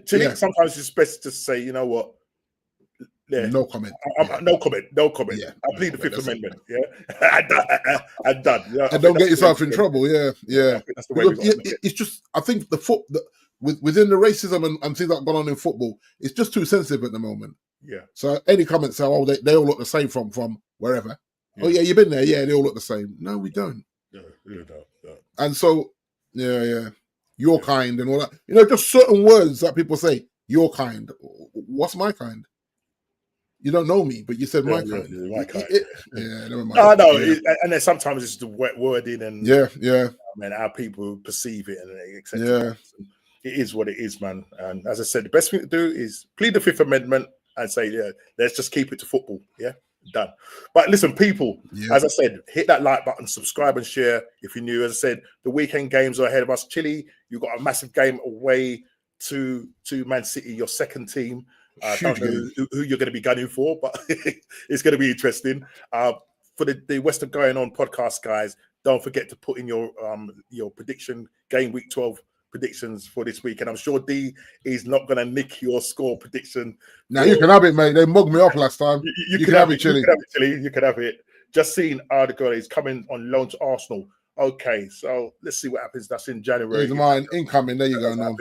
Chili. Sometimes it's best to say, you know what. Yeah. No comment. No comment. Yeah, I plead the Fifth Amendment. Yeah, I'm done. Yeah, and don't get yourself in trouble. Yeah. That's the way it's just, I think within the racism and things that have gone on in football, it's just too sensitive at the moment. Yeah. So any comments say, oh, they all look the same from wherever. Yeah. Oh yeah, you've been there. Yeah, they all look the same. No, we don't. Yeah. And so, you're kind and all that. You know, just certain words that people say. You're kind. What's my kind? You don't know me, but you said my kind. My kind. Never mind. No. And then sometimes it's the wet wording and how people perceive it and etc. Yeah, it is what it is, man. And as I said, the best thing to do is plead the Fifth Amendment and say, let's just keep it to football. Yeah, done. But listen, people, as I said, hit that like button, subscribe and share if you're new. As I said, the weekend games are ahead of us. Chile, you've got a massive game away to Man City, your second team. Don't know who you're going to be gunning for, but it's going to be interesting. For the Western Going On podcast, guys, don't forget to put in your prediction, game week 12 predictions for this week. And I'm sure D is not going to nick your score prediction. Now you can have it, mate. They mugged me off last time. You can have it, Chili. You can have it. Just seen Article is coming on loan to Arsenal. Okay, so let's see what happens. That's in January. Here's mine incoming. There you go. Now.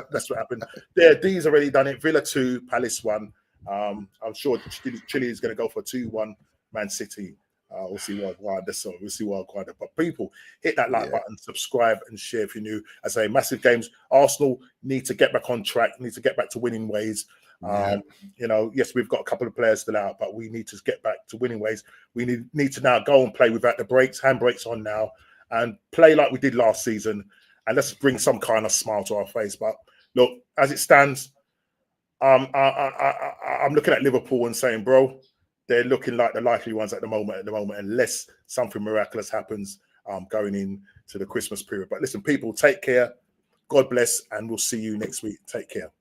That's what happened. There, D's already done it. Villa 2, Palace 1. I'm sure Chile is going to go for 2-1 Man City. We'll see what we'll see what. But people, hit that like button, subscribe and share if you're new. I say massive games. Arsenal need to get back on track. Need to get back to winning ways. You know, yes, we've got a couple of players still out, but we need to get back to winning ways. We need to now go and play without the brakes, handbrakes on now, and play like we did last season. And let's bring some kind of smile to our face. But look, as it stands, I'm looking at Liverpool and saying, bro, they're looking like the likely ones at the moment, unless something miraculous happens going into the Christmas period. But listen, people, take care. God bless, and we'll see you next week. Take care.